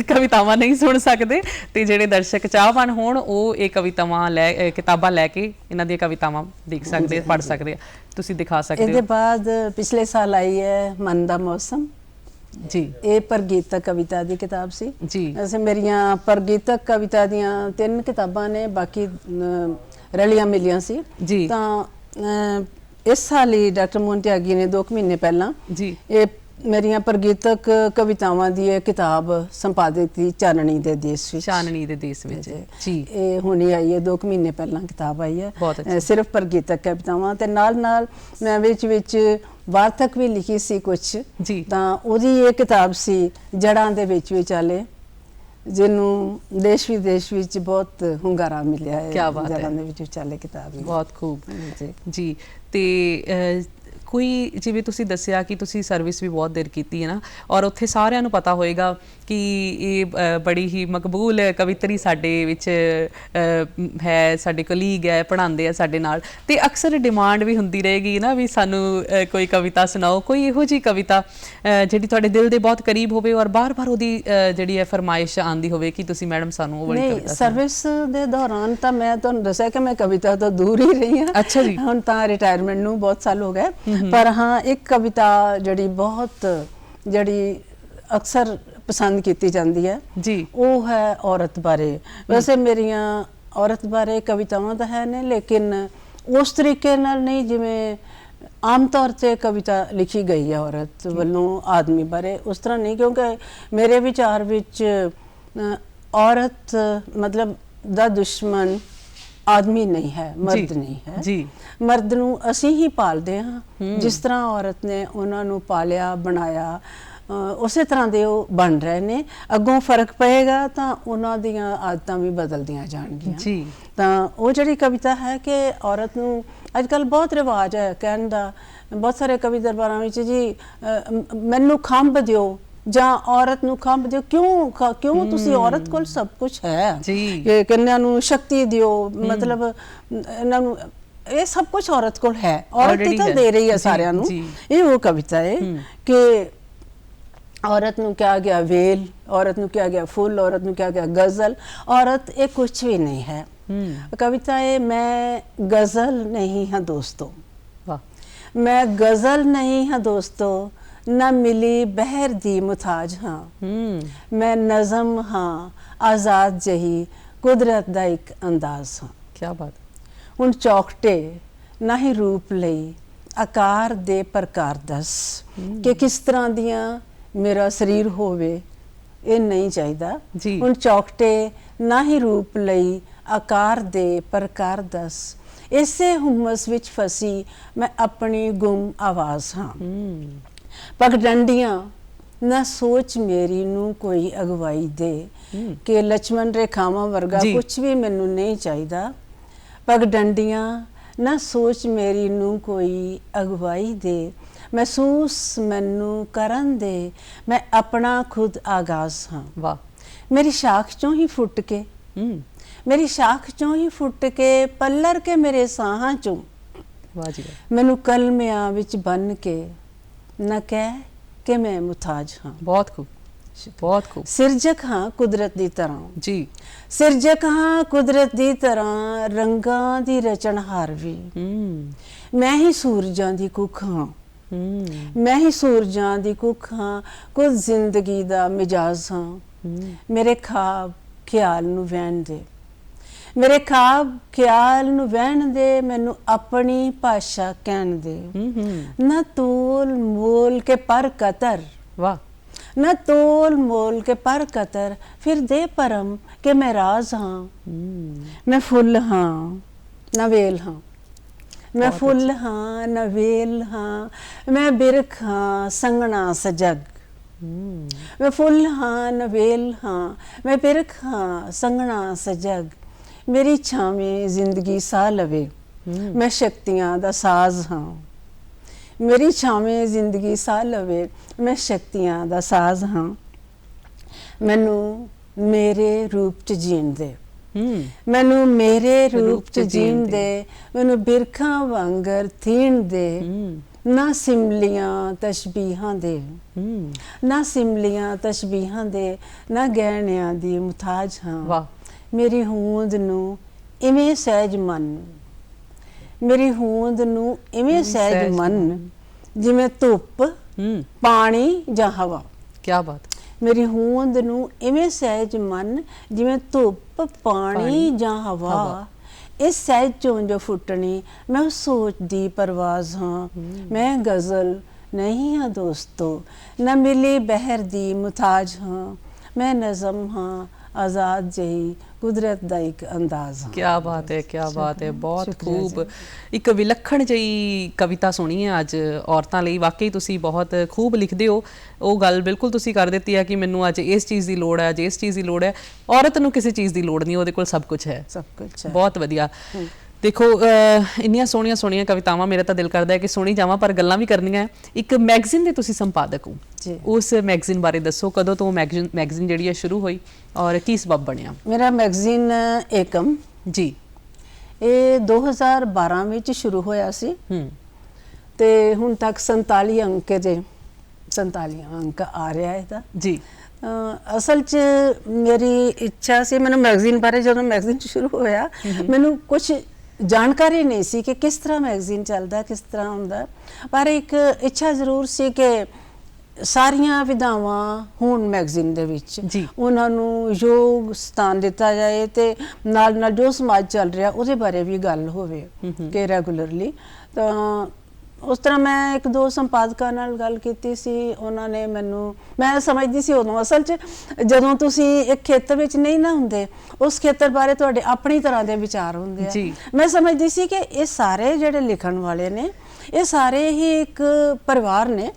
ਕਵਿਤਾਵਾਂ ਨਹੀਂ ਸੁਣ ਸਕਦੇ, ਤੇ ਜਿਹੜੇ ਦਰਸ਼ਕ ਚਾਹਵਾਨ ਹੋਣ ਉਹ ਇਹ ਕਿਤਾਬਾਂ ਲੈ ਕੇ ਇਹਨਾਂ ਦੀਆਂ ਕਵਿਤਾਵਾਂ ਦੇਖ ਸਕਦੇ, ਪੜ੍ਹ ਸਕਦੇ ਆ। ਤੁਸੀਂ ਦਿਖਾ ਸਕਦੇ ਹੋ। ਇਹਦੇ ਬਾਅਦ ਪਿਛਲੇ ਸਾਲ ਆਈ ਹੈ ਮਨ ਦਾ ਮੌਸਮ ਜੀ। ਇਹ ਪ੍ਰਗੀਤਕ ਕਵਿਤਾ ਦੀ ਕਿਤਾਬ ਸੀ ਜੀ। ਅਸੀਂ ਮੇਰੀਆਂ ਪ੍ਰਗੀਤਕ ਕਵਿਤਾ ਦੀਆਂ 3 ਕਿਤਾਬਾਂ ਨੇ, ਬਾਕੀ ਰਲੀਆਂ ਮਿਲੀਆਂ ਸੀ ਜੀ। ਤਾਂ ਇਸ ਸਾਲ ਹੀ ਡਾਕਟਰ ਮੋਹਨ ਤਿਆਗੀ ਨੇ 2 ਮਹੀਨੇ ਪਹਿਲਾਂ ਜੀ ਇਹ ਮੇਰੀਆਂ ਪ੍ਰਗੀਤਕ ਕਵਿਤਾਵਾਂ ਦੀ ਇਹ ਕਿਤਾਬ ਸੰਪਾਦਿਤ ਕੀਤੀ, ਚਾਨਣੀ ਦੇ ਦੇਸ਼ ਵਿੱਚ। ਚਾਨਣੀ ਦੇ ਦੇਸ਼ ਵਿੱਚ ਜੀ। ਇਹ ਹੁਣੀ ਆਈ ਹੈ, 2 ਮਹੀਨੇ ਪਹਿਲਾਂ ਕਿਤਾਬ ਆਈ ਹੈ। ਸਿਰਫ ਪ੍ਰਗੀਤਕ ਕਵਿਤਾਵਾਂ ਤੇ ਨਾਲ ਮੈਂ ਵਿੱਚ ਵਾਰਤਕ ਵੀ ਲਿਖੀ ਸੀ ਕੁਝ ਜੀ। ਤਾਂ ਉਹਦੀ ਇਹ ਕਿਤਾਬ ਸੀ ਜੜਾਂ ਦੇ ਵਿੱਚ ਵਿਚਾਲੇ, ਜਿਹਨੂੰ ਦੇਸ਼ ਵਿਦੇਸ਼ ਵਿੱਚ ਬਹੁਤ ਹੁੰਗਾਰਾ ਮਿਲਿਆ ਹੈ। ਜੜਾਂ ਦੇ ਵਿੱਚ ਵਿਚਾਲੇ ਕਿਤਾਬ ਬਹੁਤ ਖੂਬ ਜੀ। ਤੇ ਕੋਈ ਜਿਵੇਂ ਤੁਸੀਂ ਦੱਸਿਆ ਕਿ ਤੁਸੀਂ ਸਰਵਿਸ ਵੀ ਬਹੁਤ ਦੇਰ ਕੀਤੀ ਹੈ ਨਾ, ਔਰ ਉੱਥੇ ਸਾਰਿਆਂ ਨੂੰ ਪਤਾ ਹੋਏਗਾ ਕਿ ਇਹ ਬੜੀ ਹੀ ਮਕਬੂਲ ਕਵਿਤਰੀ ਸਾਡੇ ਵਿੱਚ ਹੈ, ਸਾਡੇ ਕਲੀਗ ਹੈ, ਪੜ੍ਹਾਉਂਦੇ ਆ ਸਾਡੇ ਨਾਲ, ਤੇ ਅਕਸਰ ਡਿਮਾਂਡ ਵੀ ਹੁੰਦੀ ਰਹੇਗੀ ਨਾ ਵੀ ਸਾਨੂੰ ਕੋਈ ਕਵਿਤਾ ਸੁਣਾਓ, ਕੋਈ ਇਹੋ ਜਿਹੀ ਕਵਿਤਾ ਜਿਹੜੀ ਤੁਹਾਡੇ ਦਿਲ ਦੇ ਬਹੁਤ ਕਰੀਬ ਹੋਵੇ ਔਰ ਬਾਰ-ਬਾਰ ਉਹਦੀ ਜਿਹੜੀ ਹੈ ਫਰਮਾਇਸ਼ ਆਉਂਦੀ ਹੋਵੇ ਕਿ ਤੁਸੀਂ ਮੈਡਮ ਸਾਨੂੰ ਉਹ ਵਾਲੀ ਕਵਿਤਾ। ਸਰਵਿਸ ਦੇ ਦੌਰਾਨ ਤਾਂ ਮੈਂ ਤੁਹਾਨੂੰ ਦੱਸਿਆ ਕਿ ਮੈਂ ਕਵਿਤਾ ਤੋਂ ਦੂਰ ਹੀ ਰਹੀ ਹਾਂ। ਅੱਛਾ ਜੀ। ਹੁਣ ਤਾਂ ਰਿਟਾਇਰਮੈਂਟ ਨੂੰ ਬਹੁਤ ਸਾਲ ਹੋ ਗਏ, ਪਰ ਹਾਂ ਇੱਕ ਕਵਿਤਾ ਜਿਹੜੀ ਅਕਸਰ ਪਸੰਦ ਕੀਤੀ ਜਾਂਦੀ ਹੈ ਜੀ, ਉਹ ਹੈ ਔਰਤ ਬਾਰੇ। ਵੈਸੇ ਮੇਰੀਆਂ ਔਰਤ ਬਾਰੇ ਕਵਿਤਾਵਾਂ ਤਾਂ ਹੈ ਨੇ, ਲੇਕਿਨ ਉਸ ਤਰੀਕੇ ਨਾਲ ਨਹੀਂ ਜਿਵੇਂ ਆਮ ਤੌਰ ਤੇ ਕਵਿਤਾ ਲਿਖੀ ਗਈ ਹੈ ਔਰਤ ਵੱਲੋਂ ਆਦਮੀ ਬਾਰੇ, ਉਸ ਤਰ੍ਹਾਂ ਨਹੀਂ। ਕਿਉਂਕਿ ਮੇਰੇ ਵਿਚਾਰ ਵਿੱਚ ਔਰਤ ਮਤਲਬ ਦਾ ਦੁਸ਼ਮਣ ਆਦਮੀ ਨਹੀਂ ਹੈ, ਮਰਦ ਨਹੀਂ ਹੈ ਜੀ। ਮਰਦ ਨੂੰ ਅਸੀਂ ਹੀ ਪਾਲਦੇ ਹਾਂ, ਜਿਸ ਤਰ੍ਹਾਂ ਔਰਤ ਨੇ ਉਹਨਾਂ ਨੂੰ ਪਾਲਿਆ ਬਣਾਇਆ, ਉਸੇ ਤਰ੍ਹਾਂ ਦੇ ਉਹ ਬਣ ਰਹੇ ਨੇ। ਅੱਗੋਂ ਫਰਕ ਪਏਗਾ ਤਾਂ ਉਹਨਾਂ ਦੀਆਂ ਆਦਤਾਂ ਵੀ ਬਦਲਦੀਆਂ ਜਾਣਗੀਆਂ ਜੀ। ਤਾਂ ਉਹ ਜਿਹੜੀ ਕਵਿਤਾ ਹੈ ਕਿ ਔਰਤ ਨੂੰ ਅੱਜ ਕੱਲ੍ਹ ਬਹੁਤ ਰਿਵਾਜ ਹੈ ਕਹਿਣ ਦਾ, ਬਹੁਤ ਸਾਰੇ ਕਵੀ ਦਰਬਾਰਾਂ ਵਿੱਚ ਜੀ ਮੈਨੂੰ ਖੰਭ ਦਿਓ ਜਾਂ ਔਰਤ ਨੂੰ ਖੰਭ ਦਿਓ। ਕਿਉਂ ਤੁਸੀਂ ਔਰਤ ਕੋਲ ਸਭ ਕੁਝ ਹੈ ਜੀ, ਕੰਨਿਆਂ ਨੂੰ ਸ਼ਕਤੀ ਦਿਓ, ਮਤਲਬ ਇਹਨਾਂ ਨੂੰ ਇਹ ਸਭ ਕੁਝ ਔਰਤ ਕੋਲ ਹੈ, ਔਰਤ ਹੀ ਤਾਂ ਦੇ ਰਹੀ ਹੈ ਸਾਰਿਆਂ ਨੂੰ। ਇਹ ਉਹ ਕਵਿਤਾ ਹੈ ਕਿ औरत ਨੂੰ ਕਿਹਾ ਗਿਆ ਵੇਲ, औरत ਨੂੰ ਕਿਹਾ ਗਿਆ ਫੁੱਲ, औरत ਨੂੰ ਕਿਹਾ ਗਿਆ ਗਜ਼ਲ। औरत ਇਹ ਕੁਛ ਵੀ ਨਹੀਂ ਹੈ। ਕਵਿਤਾ ਹੈ ਮੈਂ ਗਜ਼ਲ ਨਹੀਂ ਹਾਂ ਦੋਸਤੋ, ਮੈਂ ਗਜ਼ਲ ਨਹੀਂ ਹਾਂ ਦੋਸਤੋ, ਨਾ ਮਿਲੀ ਬਹਿਰ ਦੀ ਮੁਤਾਜ ਹਾਂ, ਮੈਂ ਨਜ਼ਮ ਹਾਂ ਆਜ਼ਾਦ ਜਹੀ ਕੁਦਰਤ ਦਾ ਇੱਕ ਅੰਦਾਜ਼ ਹਾਂ। ਕੀ ਬਾਤ। ਹੁਣ ਚੌਕਟੇ ਨਾ ਹੀ ਰੂਪ ਲਈ ਆਕਾਰ ਦੇ ਪ੍ਰਕਾਰ ਦੱਸ ਕਿ ਕਿਸ ਤਰ੍ਹਾਂ ਦੀਆਂ ਮੇਰਾ ਸਰੀਰ ਹੋਵੇ, ਇਹ ਨਹੀਂ ਚਾਹੀਦਾ। ਹੁਣ ਚੌਕਟੇ ਨਾ ਹੀ ਰੂਪ ਲਈ ਆਕਾਰ ਦੇ ਪ੍ਰਕਾਰ ਦੱਸ, ਇਸੇ ਹੁਮਸ ਵਿੱਚ ਫਸੀ ਮੈਂ ਆਪਣੀ ਗੁੰਮ ਆਵਾਜ਼ ਹਾਂ। ਪਗਡੰਡੀਆਂ ਨਾ ਸੋਚ ਮੇਰੀ ਨੂੰ ਕੋਈ ਅਗਵਾਈ ਦੇ ਕਿ ਲక్ష్మణ ਰੇਖਾਵਾਂ ਵਰਗਾ ਕੁਝ ਵੀ ਮੈਨੂੰ ਨਹੀਂ ਚਾਹੀਦਾ। ਪਗਡੰਡੀਆਂ ਨਾ ਸੋਚ ਮੇਰੀ ਨੂੰ ਕੋਈ ਅਗਵਾਈ ਦੇ, ਮਹਿਸੂਸ ਮੈਨੂੰ ਕਰਨ ਦੇ, ਮੈਂ ਆਪਣਾ ਖੁਦ ਆਗਾਜ਼ ਹਾਂ। ਵਾਹ। ਮੇਰੀ ਸ਼ਾਖ ਚੋਂ ਹੀ ਫੁੱਟ ਕੇ, ਮੇਰੀ ਸ਼ਾਖ ਚੋਂ ਹੀ ਫੁੱਟ ਕੇ, ਪੱਲਰ ਕੇ ਮੇਰੇ ਸਾਹਾਂ ਚੋਂ, ਵਾਹ ਜੀ ਵਾਹ। ਮੈਨੂੰ ਕਲਮਿਆਂ ਵਿੱਚ ਬੰਨ ਕੇ, ਨਾ ਕਹਿ ਕਿ ਮੈਂ ਮੁਤਾਜ ਹਾਂ। ਬਹੁਤ ਖੂਬ, ਬਹੁਤ ਖੂਬ। ਸਿਰਜਕ ਹਾਂ ਕੁਦਰਤ ਦੀ ਤਰ੍ਹਾਂ ਜੀ। ਸਿਰਜਕ ਹਾਂ ਕੁਦਰਤ ਦੀ ਤਰ੍ਹਾਂ, ਰੰਗਾਂ ਦੀ ਰਚਨਹਾਰ ਵੀ। ਮੈਂ ਹੀ ਸੂਰਜਾਂ ਦੀ ਕੁੱਖ ਹਾਂ, ਮੈਂ ਹੀ ਸੂਰਜਾਂ ਦੀ ਕੁੱਖ ਹਾਂ, ਕੁਝ ਜ਼ਿੰਦਗੀ ਦਾ ਮਿਜਾਜ਼ ਹਾਂ। ਮੇਰੇ ਖਾਬ ਖਿਆਲ ਨੂੰ ਵਹਿਣ ਦੇ, ਮੇਰੇ ਖਾਬ ਖਿਆਲ ਨੂੰ ਵਹਿਣ ਦੇ, ਮੈਨੂੰ ਆਪਣੀ ਭਾਸ਼ਾ ਕਹਿਣ ਦੇ। ਨਾ ਤੋਲ ਮੋਲ ਕੇ ਪਰ ਕਤਰ, ਵਾਹ। ਨਾ ਤੋਲ ਮੋਲ ਕੇ ਪਰ ਕਤਰ, ਫਿਰ ਦੇ ਪਰਮ ਕਿ ਮੈਂ ਰਾਜ਼ ਹਾਂ। ਮੈਂ ਫੁੱਲ ਹਾਂ ਨਾ ਵੇਲ ਹਾਂ, ਮੈਂ ਫੁੱਲ ਹਾਂ ਨਾ ਵੇਲ ਹਾਂ, ਮੈਂ ਬਿਰਖ ਹਾਂ ਸੰਗਣਾ ਸਜਗ। ਮੈਂ ਫੁੱਲ ਹਾਂ ਨਾ ਵੇਲ ਹਾਂ, ਮੈਂ ਬਿਰਖ ਹਾਂ ਸੰਗਣਾ ਸਜਗ। ਮੇਰੀ ਛਾਵੇਂ ਜ਼ਿੰਦਗੀ ਸਾਹ ਲਵੇ, ਮੈਂ ਸ਼ਕਤੀਆਂ ਦਾ ਸਾਜ਼ ਹਾਂ। ਮੇਰੀ ਛਾਵੇਂ ਜ਼ਿੰਦਗੀ ਸਾਹ ਲਵੇ, ਮੈਂ ਸ਼ਕਤੀਆਂ ਦਾ ਸਾਜ਼ ਹਾਂ। ਮੈਨੂੰ ਮੇਰੇ ਰੂਪ ਚ ਜੀਣ ਦੇ, ਮੈਨੂੰ ਮੇਰੇ ਰੂਪ ਚ ਜੀਣ ਦੇ, ਮੈਨੂੰ ਬਿਰਖਾਂ ਵਾਂਗਰ ਥੀਣ ਦੇ। ਨਾ ਸਿਮਲੀਆਂ ਤਸ਼ਬੀਹਾਂ ਦੇ, ਨਾ ਸਿਮਲੀਆਂ ਤਸ਼ਬੀਹਾਂ ਦੇ, ਨਾ ਗਹਿਣਿਆਂ ਦੀ ਮੁਤਾਜ ਹਾਂ। ਵਾਹ। ਮੇਰੀ ਹੋਂਦ ਨੂੰ ਇਵੇਂ ਸਹਿਜ ਮੰਨ, ਮੇਰੀ ਹੋਂਦ ਨੂੰ ਇਵੇਂ ਸਹਿਜ ਮੰਨ, ਜਿਵੇਂ ਧੁੱਪ, ਪਾਣੀ ਜਾਂ ਹਵਾ। ਕੀ ਬਾਤ। ਮੇਰੀ ਹੋਂਦ ਨੂੰ ਇਵੇਂ ਸਹਿਜ ਮੰਨ, ਜਿਵੇਂ ਧੁੱਪ, ਪਾਣੀ ਜਾਂ ਹਵਾ। ਇਸ ਸਹਿਜ ਚੋਂ ਜੋ ਫੁੱਟਣੀ, ਮੈਂ ਉਸ ਸੋਚ ਦੀ ਪਰਵਾਜ਼ ਹਾਂ। ਮੈਂ ਗਜ਼ਲ ਨਹੀਂ ਹਾਂ ਦੋਸਤੋ, ਨਾ ਮਿਲੀ ਬਹਿਰ ਦੀ ਮੁਤਾਜ ਹਾਂ। ਮੈਂ ਨਜ਼ਮ ਹਾਂ ਆਜ਼ਾਦ ਜਿਹੀ, ਕੁਦਰਤ ਦਾ ਇੱਕ ਅੰਦਾਜ਼। ਕੀ ਬਾਤ ਹੈ, ਕੀ ਬਾਤ ਹੈ, ਬਹੁਤ ਖੂਬ। ਇੱਕ ਵਿਲੱਖਣ ਜਿਹੀ ਕਵਿਤਾ ਸੁਣੀ ਹੈ ਅੱਜ ਔਰਤਾਂ ਲਈ। ਵਾਕਈ ਤੁਸੀਂ ਬਹੁਤ ਖੂਬ ਲਿਖਦੇ ਹੋ। ਉਹ ਗੱਲ ਬਿਲਕੁਲ ਤੁਸੀਂ ਕਰ ਦਿੱਤੀ ਹੈ ਕਿ ਮੈਨੂੰ ਅੱਜ ਇਸ ਚੀਜ਼ ਦੀ ਲੋੜ ਹੈ, ਅੱਜ ਇਸ ਚੀਜ਼ ਦੀ ਲੋੜ ਹੈ। ਔਰਤ ਨੂੰ ਕਿਸੇ ਚੀਜ਼ ਦੀ ਲੋੜ ਨਹੀਂ, ਉਹਦੇ ਕੋਲ ਸਭ ਕੁਝ ਹੈ। ਸਭ ਕੁਝ ਹੈ। ਬਹੁਤ ਵਧੀਆ। ਦੇਖੋ ਇੰਨੀਆਂ ਸੋਹਣੀਆਂ ਸੋਹਣੀਆਂ ਕਵਿਤਾਵਾਂ, ਮੇਰਾ ਤਾਂ ਦਿਲ ਕਰਦਾ ਹੈ ਕਿ ਸੁਣੀ ਜਾਵਾਂ, ਪਰ ਗੱਲਾਂ ਵੀ ਕਰਨੀਆਂ। ਇੱਕ ਮੈਗਜ਼ੀਨ ਦੇ ਤੁਸੀਂ ਸੰਪਾਦਕ ਹੋ, ਉਸ ਮੈਗਜ਼ੀਨ ਬਾਰੇ ਦੱਸੋ। ਕਦੋਂ ਤੋਂ ਮੈਗਜ਼ੀਨ ਜਿਹੜੀ ਹੈ ਸ਼ੁਰੂ ਹੋਈ ਔਰ ਕੀ ਸਬਬ ਬਣਿਆ? ਮੇਰਾ ਮੈਗਜ਼ੀਨ ਏਕਮ ਜੀ, ਇਹ 2012 ਵਿੱਚ ਸ਼ੁਰੂ ਹੋਇਆ ਸੀ ਤੇ ਹੁਣ ਤੱਕ 47 ਅੰਕ ਦੇ 47 ਅੰਕ ਆ ਰਿਹਾ ਇਹਦਾ। ਜੀ। ਅਸਲ 'ਚ ਮੇਰੀ ਇੱਛਾ ਸੀ, ਮੈਨੂੰ ਮੈਗਜ਼ੀਨ ਬਾਰੇ ਜਦੋਂ ਮੈਗਜ਼ੀਨ ਸ਼ੁਰੂ ਹੋਇਆ ਮੈਨੂੰ ਕੁਝ ਜਾਣਕਾਰੀ ਨਹੀਂ ਸੀ ਕਿ ਕਿਸ ਤਰ੍ਹਾਂ ਮੈਗਜ਼ੀਨ ਚੱਲਦਾ, ਕਿਸ ਤਰ੍ਹਾਂ ਹੁੰਦਾ, ਪਰ ਇੱਕ ਇੱਛਾ ਜ਼ਰੂਰ ਸੀ ਕਿ ਸਾਰੀਆਂ ਵਿਧਾਵਾਂ ਹੋਣ ਮੈਗਜ਼ੀਨ ਦੇ ਵਿੱਚ, ਉਹਨਾਂ ਨੂੰ ਯੋਗ ਸਥਾਨ ਦਿੱਤਾ ਜਾਏ ਤੇ ਨਾਲ ਨਾਲ ਜੋ ਸਮਾਜ ਚੱਲ ਰਿਹਾ ਉਹਦੇ ਬਾਰੇ ਵੀ ਗੱਲ ਹੋਵੇ ਕਿ ਰੈਗੂਲਰਲੀ। ਤਾਂ ਉਸ ਤਰ੍ਹਾਂ ਮੈਂ ਇੱਕ ਦੋ ਸੰਪਾਦਕਾਂ ਨਾਲ ਗੱਲ ਕੀਤੀ ਸੀ, ਉਹਨਾਂ ਨੇ ਮੈਨੂੰ, ਮੈਂ ਸਮਝਦੀ ਸੀ ਉਦੋਂ ਅਸਲ 'ਚ ਜਦੋਂ ਤੁਸੀਂ ਇੱਕ ਖੇਤਰ ਵਿੱਚ ਨਹੀਂ ਨਾ ਹੁੰਦੇ, ਉਸ ਖੇਤਰ ਬਾਰੇ ਤੁਹਾਡੇ ਆਪਣੀ ਤਰ੍ਹਾਂ ਦੇ ਵਿਚਾਰ ਹੁੰਦੇ ਆ। ਮੈਂ ਸਮਝਦੀ ਸੀ ਕਿ ਇਹ ਸਾਰੇ ਜਿਹੜੇ ਲਿਖਣ ਵਾਲੇ ਨੇ, ਇਹ ਸਾਰੇ ਹੀ ਇੱਕ ਪਰਿਵਾਰ ਨੇ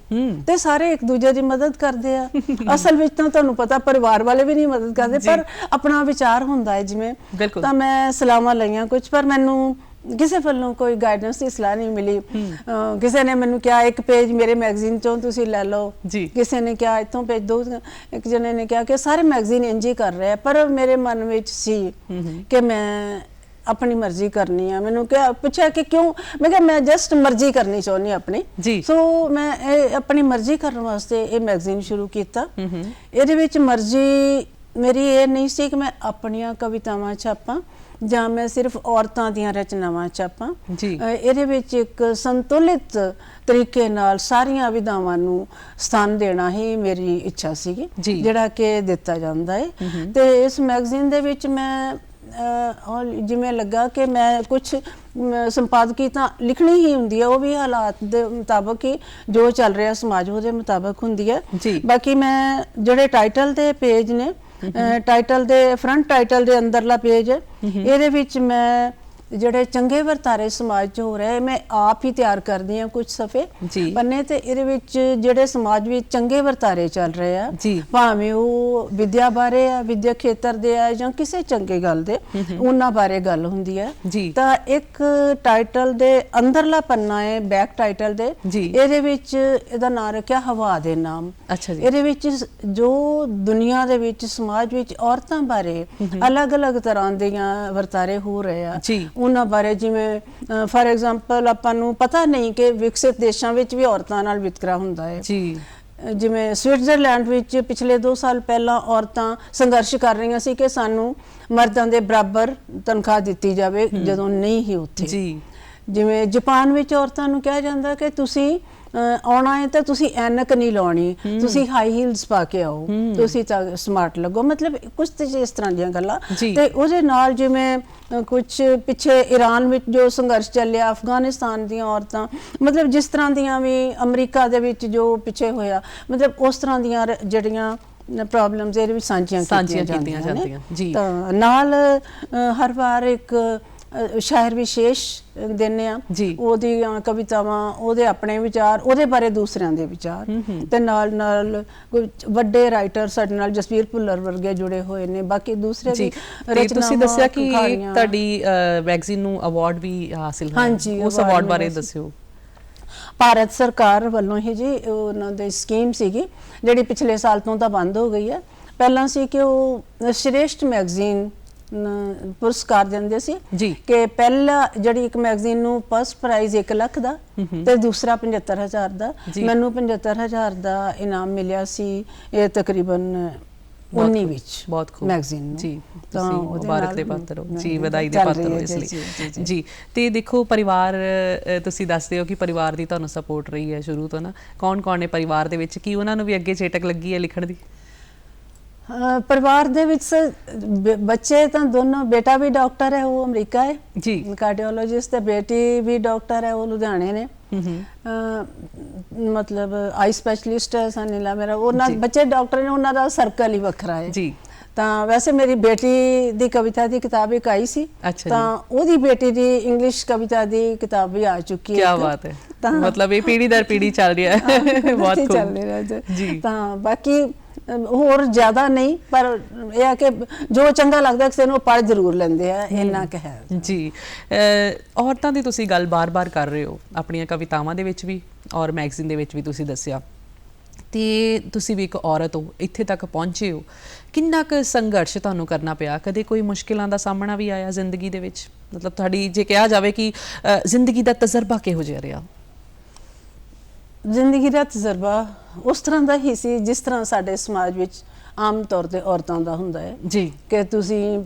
ਤੇ ਸਾਰੇ ਇੱਕ ਦੂਜੇ ਦੀ ਮਦਦ ਕਰਦੇ ਆ। ਅਸਲ ਵਿੱਚ ਤਾਂ ਤੁਹਾਨੂੰ ਪਤਾ ਪਰਿਵਾਰ ਵਾਲੇ ਵੀ ਨਹੀਂ ਮਦਦ ਕਰਦੇ, ਪਰ ਆਪਣਾ ਵਿਚਾਰ ਹੁੰਦਾ ਹੈ ਜਿਵੇਂ। ਤਾਂ ਮੈਂ ਸਲਾਹਾਂ ਲਈਆਂ ਕੁਝ, ਪਰ ਮੈਨੂੰ ਕਿਸੇ ਵੱਲੋਂ ਕੋਈ ਗਾਈਡੈਂਸ ਦੀ ਸਲਾਹ ਨਹੀਂ ਮਿਲੀ। ਕਿਸੇ ਨੇ ਮੈਨੂੰ ਕਿਹਾ ਇੱਕ ਪੇਜ ਮੇਰੇ ਮੈਗਜ਼ੀਨ ਚੋਂ ਤੁਸੀਂ ਲੈ ਲਓ, ਕਿਸੇ ਨੇ ਕਿਹਾ ਇੱਥੋਂ ਭੇਜ ਦਿਓ, ਇੱਕ ਜਣੇ ਨੇ ਕਿਹਾ ਕਿ ਸਾਰੇ ਮੈਗਜ਼ੀਨ ਇੰਝ ਹੀ ਕਰ ਰਹੇ ਆ। ਪਰ ਮੇਰੇ ਮਨ ਵਿੱਚ ਸੀ ਕਿ ਮੈਂ ਆਪਣੀ ਮਰਜ਼ੀ ਕਰਨੀ ਆ। ਮੈਨੂੰ ਕਿਹਾ, ਪੁੱਛਿਆ ਕਿ ਕਿਉਂ? ਮੈਂ ਕਿਹਾ ਮੈਂ ਜਸਟ ਮਰਜ਼ੀ ਕਰਨੀ ਚਾਹੁੰਦੀ ਆਪਣੀ। ਸੋ ਮੈਂ ਆਪਣੀ ਮਰਜ਼ੀ ਕਰਨ ਵਾਸਤੇ ਇਹ ਮੈਗਜ਼ੀਨ ਸ਼ੁਰੂ ਕੀਤਾ। ਇਹਦੇ ਵਿੱਚ ਮਰਜ਼ੀ ਮੇਰੀ ਇਹ ਨਹੀਂ ਸੀ ਕਿ ਮੈਂ ਆਪਣੀਆਂ ਕਵਿਤਾਵਾਂ ਛਾਪਾਂ ਜਾਂ ਮੈਂ ਸਿਰਫ ਔਰਤਾਂ ਦੀਆਂ ਰਚਨਾਵਾਂ ਛਾਪਾਂ। ਇਹਦੇ ਵਿੱਚ ਇੱਕ ਸੰਤੁਲਿਤ ਤਰੀਕੇ ਨਾਲ ਸਾਰੀਆਂ ਵਿਧਾਵਾਂ ਨੂੰ ਸਥਾਨ ਦੇਣਾ ਹੀ ਮੇਰੀ ਇੱਛਾ ਸੀਗੀ, ਜਿਹੜਾ ਕਿ ਦਿੱਤਾ ਜਾਂਦਾ ਹੈ। ਤੇ ਇਸ ਮੈਗਜ਼ੀਨ ਦੇ ਵਿੱਚ ਮੈਂ ਜਿਵੇਂ ਲੱਗਾ ਕਿ ਮੈਂ ਕੁਝ ਸੰਪਾਦਕੀ ਤਾਂ ਲਿਖਣੀ ਹੀ ਹੁੰਦੀ ਹੈ, ਉਹ ਵੀ ਹਾਲਾਤ ਦੇ ਮੁਤਾਬਕ ਹੀ, ਜੋ ਚੱਲ ਰਿਹਾ ਸਮਾਜ ਉਹਦੇ ਮੁਤਾਬਕ ਹੁੰਦੀ ਹੈ। ਬਾਕੀ ਮੈਂ ਜਿਹੜੇ ਟਾਈਟਲ ਦੇ ਪੇਜ ਨੇ, ਟਾਈਟਲ ਦੇ ਫਰੰਟ ਟਾਈਟਲ ਦੇ ਅੰਦਰਲਾ ਪੇਜ, ਇਹਦੇ ਵਿੱਚ ਮੈਂ ਜਿਹੜੇ ਚੰਗੇ ਵਰਤਾਰੇ ਸਮਾਜ 'ਚ ਹੋ ਰਹੇ, ਮੈਂ ਆਪ ਹੀ ਤਿਆਰ ਕਰਦੀ ਹਾਂ ਕੁਝ ਸਫੇ ਜੀ। ਪੰਨੇ, ਤੇ ਇਹਦੇ ਵਿੱਚ ਜਿਹੜੇ ਸਮਾਜ ਵਿੱਚ ਚੰਗੇ ਵਰਤਾਰੇ ਚੱਲ ਰਹੇ ਆ, ਜੀ। ਭਾਵੇਂ ਉਹ ਵਿਦਿਆ ਬਾਰੇ ਆ, ਵਿਦਿਆ ਖੇਤਰ ਦੇ ਆ, ਜਾਂ ਕਿਸੇ ਚੰਗੇ ਗੱਲ ਦੇ, ਉਹਨਾਂ ਬਾਰੇ ਗੱਲ ਹੁੰਦੀ ਹੈ। ਜੀ। ਤਾਂ ਇੱਕ ਟਾਈਟਲ ਦੇ ਅੰਦਰਲਾ ਪੰਨਾ ਹੈ, ਬੈਕ ਟਾਈਟਲ ਦੇ, ਜੀ। ਇਹਦੇ ਵਿੱਚ ਇਹਦਾ ਨਾਮ ਰੱਖਿਆ ਹਵਾ ਦੇ ਨਾਮ। ਅੱਛਾ ਜੀ। ਇਹਦੇ ਵਿੱਚ ਜੋ ਦੁਨੀਆ ਦੇ ਵਿੱਚ ਸਮਾਜ ਵਿੱਚ ਔਰਤਾਂ ਬਾਰੇ ਅਲੱਗ-ਅਲੱਗ ਤਰ੍ਹਾਂ ਦੀਆਂ ਵਰਤਾਰੇ ਹੋ ਰਹੇ ਆ, ਜੀ। ਉਹਨਾਂ ਬਾਰੇ, ਜਿਵੇਂ ਫਾਰ ਐਗਜ਼ਾਮਪਲ ਆਪਾਂ ਨੂੰ ਪਤਾ ਨਹੀਂ ਕਿ ਵਿਕਸਿਤ ਦੇਸ਼ਾਂ ਵਿੱਚ ਵੀ ਔਰਤਾਂ ਨਾਲ ਵਿਤਕਰਾ ਹੁੰਦਾ ਹੈ। ਜੀ। ਜਿਵੇਂ ਸਵਿਟਜ਼ਰਲੈਂਡ ਵਿੱਚ ਪਿਛਲੇ 2 ਸਾਲ ਪਹਿਲਾਂ ਔਰਤਾਂ ਸੰਘਰਸ਼ ਕਰ ਰਹੀਆਂ ਸੀ ਕਿ ਸਾਨੂੰ ਮਰਦਾਂ ਦੇ ਬਰਾਬਰ ਤਨਖਾਹ ਦਿੱਤੀ ਜਾਵੇ, ਜਦੋਂ ਨਹੀਂ ਹੀ ਉੱਥੇ। ਜੀ। ਜਿਵੇਂ ਜਾਪਾਨ ਵਿੱਚ ਔਰਤਾਂ ਨੂੰ ਕਿਹਾ ਜਾਂਦਾ ਕਿ ਤੁਸੀਂ ਆਉਣਾ ਹੈ ਤਾਂ ਤੁਸੀਂ ਐਨਕ ਨਹੀਂ ਲਾਉਣੀ, ਤੁਸੀਂ ਹਾਈ ਹੀਲਸ ਪਾ ਕੇ ਆਓ, ਤੁਸੀਂ ਤਾਂ ਸਮਾਰਟ ਲੱਗੋ, ਮਤਲਬ ਕੁਝ ਤੇ ਇਸ ਤਰ੍ਹਾਂ ਦੀਆਂ ਗੱਲਾਂ। ਤੇ ਉਹਦੇ ਨਾਲ ਜਿਵੇਂ ਕੁਝ ਪਿੱਛੇ ਈਰਾਨ ਵਿੱਚ ਜੋ ਸੰਘਰਸ਼ ਚੱਲਿਆ, ਅਫਗਾਨਿਸਤਾਨ ਦੀਆਂ ਔਰਤਾਂ, ਮਤਲਬ ਜਿਸ ਤਰ੍ਹਾਂ ਦੀਆਂ ਵੀ ਅਮਰੀਕਾ ਦੇ ਵਿੱਚ ਜੋ ਪਿੱਛੇ ਹੋਇਆ, ਮਤਲਬ ਉਸ ਤਰ੍ਹਾਂ ਦੀਆਂ ਜਿਹੜੀਆਂ ਪ੍ਰੋਬਲਮਸ ਇਹਦੇ ਵਿੱਚ ਸਾਂਝੀਆਂ ਕੀਤੀਆਂ ਜਾਂਦੀਆਂ ਨੇ। ਤਾਂ ਨਾਲ ਹਰ ਵਾਰ ਇੱਕ ਸ਼ਾਇਰ ਵਿਸ਼ੇਸ਼ ਦਿੰਦੇ ਆ, ਉਹਦੀਆਂ ਕਵਿਤਾਵਾਂ, ਉਹਦੇ ਆਪਣੇ ਵਿਚਾਰ, ਉਹਦੇ ਬਾਰੇ ਦੂਸਰਿਆਂ ਦੇ ਵਿਚਾਰ, ਤੇ ਨਾਲ ਨਾਲ ਕੋਈ ਵੱਡੇ ਰਾਈਟਰ ਸਾਡੇ ਨਾਲ ਜਸਵੀਰ ਭੁੱਲਰ ਵਰਗੇ ਜੁੜੇ ਹੋਏ ਨੇ, ਬਾਕੀ ਦੂਸਰੇ ਵੀ ਰਚਨਾਵਾਂ। ਤੁਸੀਂ ਦੱਸਿਆ ਕਿ ਤੁਹਾਡੀ ਮੈਗਜ਼ੀਨ ਨੂੰ ਅਵਾਰਡ ਵੀ ਹਾਸਿਲ ਹੋਇਆ, ਉਸ ਅਵਾਰਡ ਬਾਰੇ ਦੱਸਿਓ। ਭਾਰਤ ਸਰਕਾਰ ਵੱਲੋਂ ਹੀ ਜੀ ਉਹਨਾਂ ਦੀ ਸਕੀਮ ਸੀਗੀ, ਜਿਹੜੀ ਪਿਛਲੇ ਸਾਲ ਤੋਂ ਤਾਂ ਬੰਦ ਹੋ ਗਈ ਹੈ। ਪਹਿਲਾਂ ਸੀ ਕਿ ਉਹ ਸ਼੍ਰੇਸ਼ਟ ਮੈਗਜ਼ੀਨ ਪੁਰਸਕਾਰ ਦਿੰਦੇ ਸੀ ਕਿ ਪਹਿਲਾ ਜਿਹੜੀ ਇੱਕ ਮੈਗਜ਼ੀਨ ਨੂੰ ਫਸਟ ਪ੍ਰਾਈਜ਼ 1 ਲੱਖ ਦਾ ਤੇ ਦੂਸਰਾ 75,000 ਦਾ। ਮੈਨੂੰ 75,000 ਦਾ ਇਨਾਮ ਮਿਲਿਆ ਸੀ, ਇਹ ਤਕਰੀਬਨ 19 ਵਿੱਚ ਬਹੁਤ ਖੂਬ ਮੈਗਜ਼ੀਨ ਜੀ। ਤਾਂ ਮੁਬਾਰਕ ਦੇ ਪਾਤਰ ਹੋ ਜੀ, ਵਧਾਈ ਦੇ ਪਾਤਰ ਹੋ ਇਸ ਲਈ ਜੀ। ਤੇ ਦੇਖੋ ਪਰਿਵਾਰ, ਤੁਸੀਂ ਦੱਸਦੇ ਹੋ ਕਿ ਪਰਿਵਾਰ ਦੀ ਤੁਹਾਨੂੰ ਸਪੋਰਟ ਰਹੀ ਹੈ ਸ਼ੁਰੂ ਤੋਂ ਨਾ, ਕੌਣ ਨੇ ਪਰਿਵਾਰ ਦੇ ਵਿੱਚ, ਕੀ ਉਹਨਾਂ ਨੂੰ ਵੀ ਅੱਗੇ ਚੇਟਕ ਲੱਗੀ ਹੈ ਲਿਖਣ ਦੀ? ਪਰਿਵਾਰ ਦੇ ਵਿੱਚ ਬੱਚੇ ਤਾਂ ਦੋਨੋਂ, ਬੇਟਾ ਵੀ ਡਾਕਟਰ ਹੈ, ਉਹ ਅਮਰੀਕਾ ਹੈ ਜੀ, ਕਾਰਡੀਓਲੋਜਿਸਟ, ਤੇ ਬੇਟੀ ਵੀ ਡਾਕਟਰ ਹੈ, ਉਹ ਲੁਧਿਆਣੇ ਨੇ, ਮਤਲਬ ਆਈ ਸਪੈਸ਼ਲਿਸਟ ਹੈ ਸਾਨੀਲਾ ਮੇਰਾ। ਉਹਨਾਂ ਬੱਚੇ ਡਾਕਟਰ ਨੇ, ਉਹਨਾਂ ਦਾ ਸਰਕਲ ਹੀ ਵੱਖਰਾ ਹੈ ਜੀ। ਤਾਂ ਵੈਸੇ ਮੇਰੀ ਬੇਟੀ ਦੀ ਕਵਿਤਾ ਦੀ ਕਿਤਾਬ ਇੱਕ ਆਈ ਸੀ, ਤਾਂ ਉਹਦੀ ਬੇਟੀ ਦੀ ਇੰਗਲਿਸ਼ ਕਵਿਤਾ ਦੀ ਕਿਤਾਬ ਵੀ ਆ ਚੁੱਕੀ ਹੈ। ਕੀ ਬਾਤ ਹੈ, ਮਤਲਬ ਇਹ ਪੀੜ੍ਹੀ ਦਰ ਪੀੜ੍ਹੀ ਚੱਲ ਰਿਹਾ ਹੈ, ਬਹੁਤ ਖੂਬ ਚੱਲ ਰਿਹਾ ਜੀ। ਤਾਂ ਬਾਕੀ ਹੋਰ ਜ਼ਿਆਦਾ ਨਹੀਂ, ਪਰ ਇਹ ਹੈ ਕਿ ਜੋ ਚੰਗਾ ਲੱਗਦਾ ਕਿਸੇ ਨੂੰ ਪੜ੍ਹ ਜ਼ਰੂਰ ਲੈਂਦੇ ਆ, ਇੰਨਾ ਕੁ ਹੈ ਜੀ। ਔਰਤਾਂ ਦੀ ਤੁਸੀਂ ਗੱਲ ਬਾਰ-ਬਾਰ ਕਰ ਰਹੇ ਹੋ, ਆਪਣੀਆਂ ਕਵਿਤਾਵਾਂ ਦੇ ਵਿੱਚ ਵੀ ਔਰ ਮੈਗਜ਼ੀਨ ਦੇ ਵਿੱਚ ਵੀ ਤੁਸੀਂ ਦੱਸਿਆ, ਤੇ ਤੁਸੀਂ ਵੀ ਇੱਕ ਔਰਤ ਹੋ, ਇੱਥੇ ਤੱਕ ਪਹੁੰਚੇ ਹੋ, ਕਿੰਨਾ ਕੁ ਸੰਘਰਸ਼ ਤੁਹਾਨੂੰ ਕਰਨਾ ਪਿਆ? ਕਦੇ ਕੋਈ ਮੁਸ਼ਕਿਲਾਂ ਦਾ ਸਾਹਮਣਾ ਵੀ ਆਇਆ ਜ਼ਿੰਦਗੀ ਦੇ ਵਿੱਚ? ਮਤਲਬ ਤੁਹਾਡੀ ਜੇ ਕਿਹਾ ਜਾਵੇ ਕਿ ਜ਼ਿੰਦਗੀ ਦਾ ਤਜਰਬਾ ਕਿਹੋ ਜਿਹਾ ਰਿਹਾ? ਜ਼ਿੰਦਗੀ ਦਾ ਤਜਰਬਾ ਉਸ ਤਰ੍ਹਾਂ ਦਾ ਹੀ ਸੀ ਜਿਸ ਤਰ੍ਹਾਂ ਸਾਡੇ ਸਮਾਜ ਵਿੱਚ ਆਮ ਤੌਰ ਤੇ ਔਰਤਾਂ ਦਾ ਹੁੰਦਾ ਹੈ ਜੀ, ਕਿ ਤੁਸੀਂ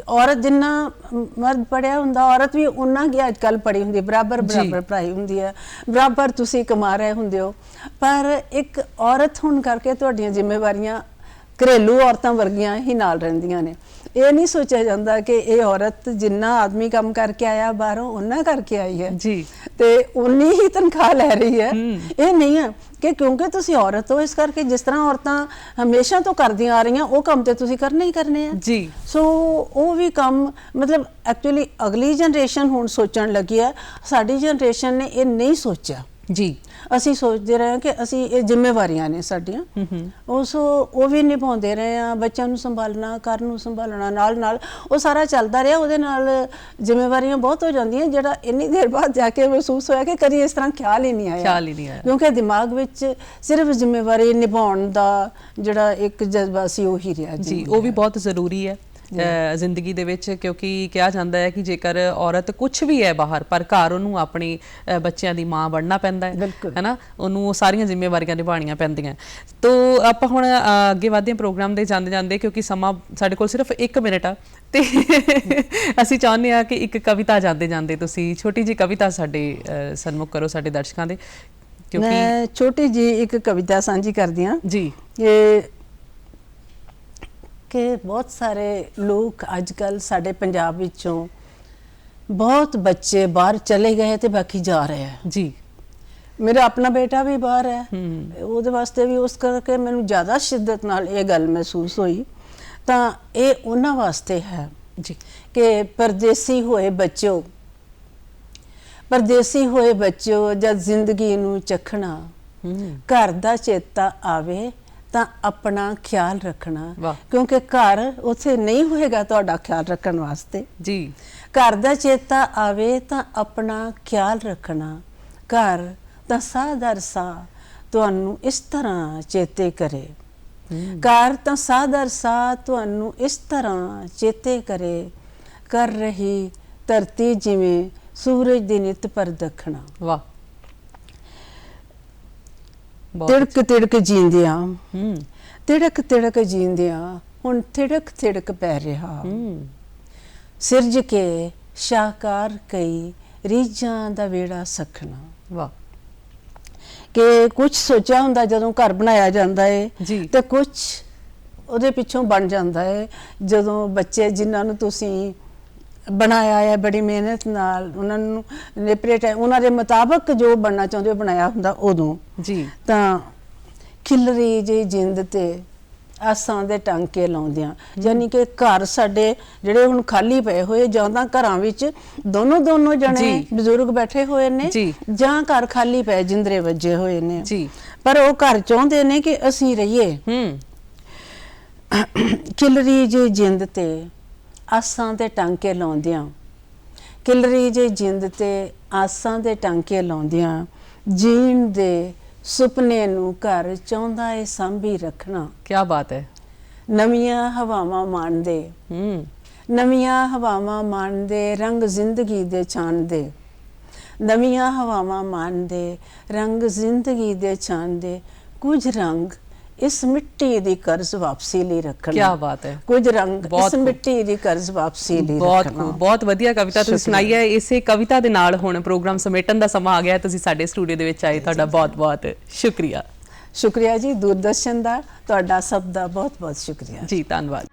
ਔਰਤ ਜਿੰਨਾ ਮਰਦ ਪੜਿਆ ਹੁੰਦਾ, ਔਰਤ ਵੀ ਉਹਨਾਂ ਕੀ ਅੱਜ ਕੱਲ੍ਹ ਪੜ੍ਹੀ ਹੁੰਦੀ, ਬਰਾਬਰ ਪੜ੍ਹਾਈ ਹੁੰਦੀ ਹੈ, ਬਰਾਬਰ ਤੁਸੀਂ ਕਮਾ ਰਹੇ ਹੁੰਦੇ ਹੋ। ਪਰ ਇੱਕ ਔਰਤ ਹੋਣ ਕਰਕੇ ਤੁਹਾਡੀਆਂ ਜ਼ਿੰਮੇਵਾਰੀਆਂ ਘਰੇਲੂ ਔਰਤਾਂ ਵਰਗੀਆਂ ਹੀ ਨਾਲ ਰਹਿੰਦੀਆਂ ਨੇ। ਇਹ ਨਹੀਂ ਸੋਚਿਆ ਜਾਂਦਾ ਕਿ ਇਹ ਔਰਤ ਜਿੰਨਾ ਆਦਮੀ ਕੰਮ ਕਰਕੇ ਆਇਆ ਬਾਹਰੋਂ, ਉਹਨਾਂ ਕਰਕੇ ਆਈ ਹੈ ਜੀ, ਤੇ ਉਨੀ ਹੀ ਤਨਖਾਹ ਲੈ ਰਹੀ ਹੈ। ਇਹ ਨਹੀਂ ਹੈ ਕਿ ਕਿਉਂਕਿ ਤੁਸੀਂ ਔਰਤ ਹੋ, ਇਸ ਕਰਕੇ ਜਿਸ ਤਰ੍ਹਾਂ ਔਰਤਾਂ ਹਮੇਸ਼ਾ ਤੋਂ ਕਰਦੀਆਂ ਆ ਰਹੀਆਂ, ਉਹ ਕੰਮ ਤੇ ਤੁਸੀਂ ਕਰਨੇ ਹੀ ਕਰਨੇ ਆ ਜੀ। ਸੋ ਉਹ ਵੀ ਕੰਮ, ਮਤਲਬ ਐਕਚੁਅਲੀ ਅਗਲੀ ਜਨਰੇਸ਼ਨ ਹੁਣ ਸੋਚਣ ਲੱਗੀ ਹੈ, ਸਾਡੀ ਜਨਰੇਸ਼ਨ ਨੇ ਇਹ ਨਹੀਂ ਸੋਚਿਆ ਜੀ। ਅਸੀਂ ਸੋਚਦੇ ਰਹੇ ਕਿ ਅਸੀਂ ਇਹ ਜ਼ਿੰਮੇਵਾਰੀਆਂ ਨੇ ਸਾਡੀਆਂ, ਉਹ ਵੀ ਨਿਭਾਉਂਦੇ ਰਹੇ ਆ। ਬੱਚਿਆਂ ਨੂੰ ਸੰਭਾਲਣਾ, ਘਰ ਨੂੰ ਸੰਭਾਲਣਾ, ਨਾਲ ਨਾਲ ਉਹ ਸਾਰਾ ਚੱਲਦਾ ਰਿਹਾ। ਉਹਦੇ ਨਾਲ ਜ਼ਿੰਮੇਵਾਰੀਆਂ ਬਹੁਤ ਹੋ ਜਾਂਦੀਆਂ, ਜਿਹੜਾ ਇੰਨੀ ਦੇਰ ਬਾਅਦ ਜਾ ਕੇ ਮਹਿਸੂਸ ਹੋਇਆ ਕਿ ਕਦੀ ਇਸ ਤਰ੍ਹਾਂ ਖਿਆਲ ਹੀ ਨਹੀਂ ਆਇਆ, ਕਿਉਂਕਿ ਦਿਮਾਗ ਵਿੱਚ ਸਿਰਫ ਜ਼ਿੰਮੇਵਾਰੀ ਨਿਭਾਉਣ ਦਾ ਜਿਹੜਾ ਇੱਕ ਜਜ਼ਬਾ ਸੀ ਉਹੀ ਰਿਹਾ ਜੀ। ਉਹ ਵੀ ਬਹੁਤ ਜ਼ਰੂਰੀ ਹੈ ਜ਼ਿੰਦਗੀ ਦੇ ਵਿੱਚ, ਕਿਉਂਕਿ ਕਿਹਾ ਜਾਂਦਾ ਹੈ ਕਿ ਜੇਕਰ ਔਰਤ ਕੁਛ ਵੀ ਹੈ ਬਾਹਰ, ਪਰ ਘਰ ਉਹਨੂੰ ਆਪਣੀ ਬੱਚਿਆਂ ਦੀ ਮਾਂ ਬਣਨਾ ਪੈਂਦਾ ਹੈ ਨਾ, ਉਹਨੂੰ ਸਾਰੀਆਂ ਜ਼ਿੰਮੇਵਾਰੀਆਂ ਨਿਭਾਉਣੀਆਂ ਪੈਂਦੀਆਂ। ਤੋ ਆਪਾਂ ਹੁਣ ਅੱਗੇ ਵਧਦੇ ਹਾਂ ਪ੍ਰੋਗਰਾਮ ਦੇ ਜਾਂਦੇ ਜਾਂਦੇ, ਕਿਉਂਕਿ ਸਮਾਂ ਸਾਡੇ ਕੋਲ ਸਿਰਫ 1 ਮਿੰਟ ਆ, ਤੇ ਅਸੀਂ ਚਾਹੁੰਦੇ ਹਾਂ ਕਿ ਇੱਕ ਕਵਿਤਾ ਜਾਂਦੇ ਜਾਂਦੇ ਤੁਸੀਂ ਛੋਟੀ ਜਿਹੀ ਕਵਿਤਾ ਸਾਡੇ ਸਨਮੁਖ ਕਰੋ ਸਾਡੇ ਦਰਸ਼ਕਾਂ ਦੇ। ਕਿਉਂਕਿ ਮੈਂ ਛੋਟੀ ਜਿਹੀ ਇੱਕ ਕਵਿਤਾ ਸਾਂਝੀ ਕਰਦੀ ਹਾਂ ਜੀ। ਕਿ ਬਹੁਤ ਸਾਰੇ ਲੋਕ ਅੱਜ ਕੱਲ੍ਹ ਸਾਡੇ ਪੰਜਾਬ ਵਿੱਚੋਂ ਬਹੁਤ ਬੱਚੇ ਬਾਹਰ ਚਲੇ ਗਏ ਤੇ ਬਾਕੀ ਜਾ ਰਹੇ ਹੈ ਜੀ। ਮੇਰਾ ਆਪਣਾ ਬੇਟਾ ਵੀ ਬਾਹਰ ਹੈ, ਉਹਦੇ ਵਾਸਤੇ ਵੀ ਉਸ ਕਰਕੇ ਮੈਨੂੰ ਜ਼ਿਆਦਾ ਸ਼ਿੱਦਤ ਨਾਲ ਇਹ ਗੱਲ ਮਹਿਸੂਸ ਹੋਈ। ਤਾਂ ਇਹ ਉਹਨਾਂ ਵਾਸਤੇ ਹੈ ਜੀ ਕਿ ਪਰਦੇਸੀ ਹੋਏ ਬੱਚਿਓ ਜਦ ਜ਼ਿੰਦਗੀ ਨੂੰ ਚਖਣਾ, ਘਰ ਦਾ ਚੇਤਾ ਆਵੇ ਤਾਂ ਆਪਣਾ ਖਿਆਲ ਰੱਖਣਾ। ਵਾਹ। ਕਿਉਂਕਿ ਘਰ ਉੱਥੇ ਨਹੀਂ ਹੋਏਗਾ ਤੁਹਾਡਾ ਖਿਆਲ ਰੱਖਣ ਵਾਸਤੇ। ਜੀ। ਘਰ ਦਾ ਚੇਤਾ ਆਵੇ ਤਾਂ ਆਪਣਾ ਖਿਆਲ ਰੱਖਣਾ, ਘਰ ਤਾਂ ਸਾਹ ਦਰ ਸਾਹ ਤੁਹਾਨੂੰ ਇਸ ਤਰ੍ਹਾਂ ਚੇਤੇ ਕਰੇ। ਘਰ ਤਾਂ ਸਾਹ ਦਰ ਸਾਹ ਤੁਹਾਨੂੰ ਇਸ ਤਰ੍ਹਾਂ ਚੇਤੇ ਕਰੇ, ਕਰ ਰਹੀ ਧਰਤੀ ਜਿਵੇਂ ਸੂਰਜ ਦੀ ਨਿਤ ਪਰ ਦੱਖਣਾ। ਵਾਹ। ਤਿੜਕ ਤਿੜਕ ਜੀਂਦਿਆਂ, ਤਿੜਕ ਤਿੜਕ ਜੀਂਦਿਆਂ ਹੁਣ ਤਿੜਕ ਤਿੜਕ ਪੈ ਰਿਹਾ। ਸਿਰਜ ਕੇ ਸ਼ਾਹਕਾਰ ਕਈ ਰੀਝਾਂ ਦਾ ਵੇੜਾ ਸਖਣਾ। ਵਾਹ। ਕਿ ਕੁਝ ਸੋਚਿਆ ਹੁੰਦਾ ਜਦੋਂ ਘਰ ਬਣਾਇਆ ਜਾਂਦਾ ਹੈ ਜੀ। ਤੇ ਕੁਝ ਉਹਦੇ ਪਿੱਛੋਂ ਬਣ ਜਾਂਦਾ ਹੈ। ਜਦੋਂ ਬੱਚੇ ਜਿਨ੍ਹਾਂ ਨੂੰ ਤੁਸੀਂ ਬਣਾਇਆ ਹੈ ਬੜੀ ਮਿਹਨਤ ਨਾਲ, ਉਹਨਾਂ ਨੂੰ ਨੇਪਰੇ ਉਹਨਾਂ ਦੇ ਮੁਤਾਬਕ ਜੋ ਬਣਨਾ ਚਾਹੁੰਦੇ ਹੋ ਬਣਾਇਆ ਹੁੰਦਾ, ਉਦੋਂ ਜੀ ਤਾਂ ਖਿਲਰੀ ਜੀ ਜਿੰਦ ਤੇ ਆਸਾਂ ਦੇ ਟਾਂਕੇ ਲਾਉਂਦਿਆਂ, ਯਾਨੀ ਕਿ ਘਰ ਸਾਡੇ ਜਿਹੜੇ ਹੁਣ ਖਾਲੀ ਪਏ ਹੋਏ, ਜਾਂ ਤਾਂ ਘਰਾਂ ਵਿੱਚ ਦੋਨੋਂ ਜਣੇ ਬਜ਼ੁਰਗ ਬੈਠੇ ਹੋਏ ਨੇ, ਜਾਂ ਘਰ ਖਾਲੀ ਪਏ ਜਿੰਦਰੇ ਵੱਜੇ ਹੋਏ ਨੇ, ਪਰ ਉਹ ਘਰ ਚਾਹੁੰਦੇ ਨੇ ਕਿ ਅਸੀਂ ਰਹੀਏ। ਖਿਲਰੀ ਜੀ ਜਿੰਦ ਤੇ ਆਸਾਂ ਦੇ ਟਾਂਕੇ ਲਾਉਂਦਿਆਂ, ਖਿਲਰੀ ਜੀ ਜਿੰਦ ਤੇ ਆਸਾਂ ਦੇ ਟਾਂਕੇ ਲਾਉਂਦਿਆਂ, ਜੀਣ ਦੇ ਸੁਪਨੇ ਨੂੰ ਘਰ ਚਾਹੁੰਦਾ ਏ ਸਾਂਭੀ ਰੱਖਣਾ। ਕੀ ਬਾਤ ਹੈ। ਨਵੀਆਂ ਹਵਾਵਾਂ ਮਾਣਦੇ, ਨਵੀਆਂ ਹਵਾਵਾਂ ਮਾਣਦੇ ਰੰਗ ਜ਼ਿੰਦਗੀ ਦੇ ਛਾਣਦੇ, ਨਵੀਆਂ ਹਵਾਵਾਂ ਮਾਣਦੇ ਰੰਗ ਜ਼ਿੰਦਗੀ ਦੇ ਛਾਣਦੇ, ਕੁਝ ਰੰਗ ਇਸ ਮਿੱਟੀ ਦੀ ਕਰਜ਼ ਵਾਪਸੀ ਲਈ ਰੱਖਣਾ। ਕੀ ਬਾਤ ਹੈ। ਕੁਝ ਰੰਗ ਇਸ ਮਿੱਟੀ ਦੀ ਕਰਜ਼ ਵਾਪਸੀ ਲਈ ਰੱਖਣਾ। ਬਹੁਤ ਵਧੀਆ ਕਵਿਤਾ ਤੁਸੀਂ ਸੁਣਾਈ ਹੈ। ਇਸੇ ਕਵਿਤਾ ਦੇ ਨਾਲ ਹੁਣ ਪ੍ਰੋਗਰਾਮ ਸਮੇਟਣ ਦਾ ਸਮਾਂ ਆ ਗਿਆ। ਤੁਸੀਂ ਸਾਡੇ ਸਟੂਡੀਓ ਦੇ ਵਿੱਚ ਆਏ, ਤੁਹਾਡਾ ਬਹੁਤ ਬਹੁਤ ਸ਼ੁਕਰੀਆ। ਸ਼ੁਕਰੀਆ ਜੀ, ਦੂਰਦਰਸ਼ਨ ਦਾ ਤੁਹਾਡਾ ਸਭ ਦਾ ਬਹੁਤ ਬਹੁਤ ਸ਼ੁਕਰੀਆ ਜੀ। ਧੰਨਵਾਦ।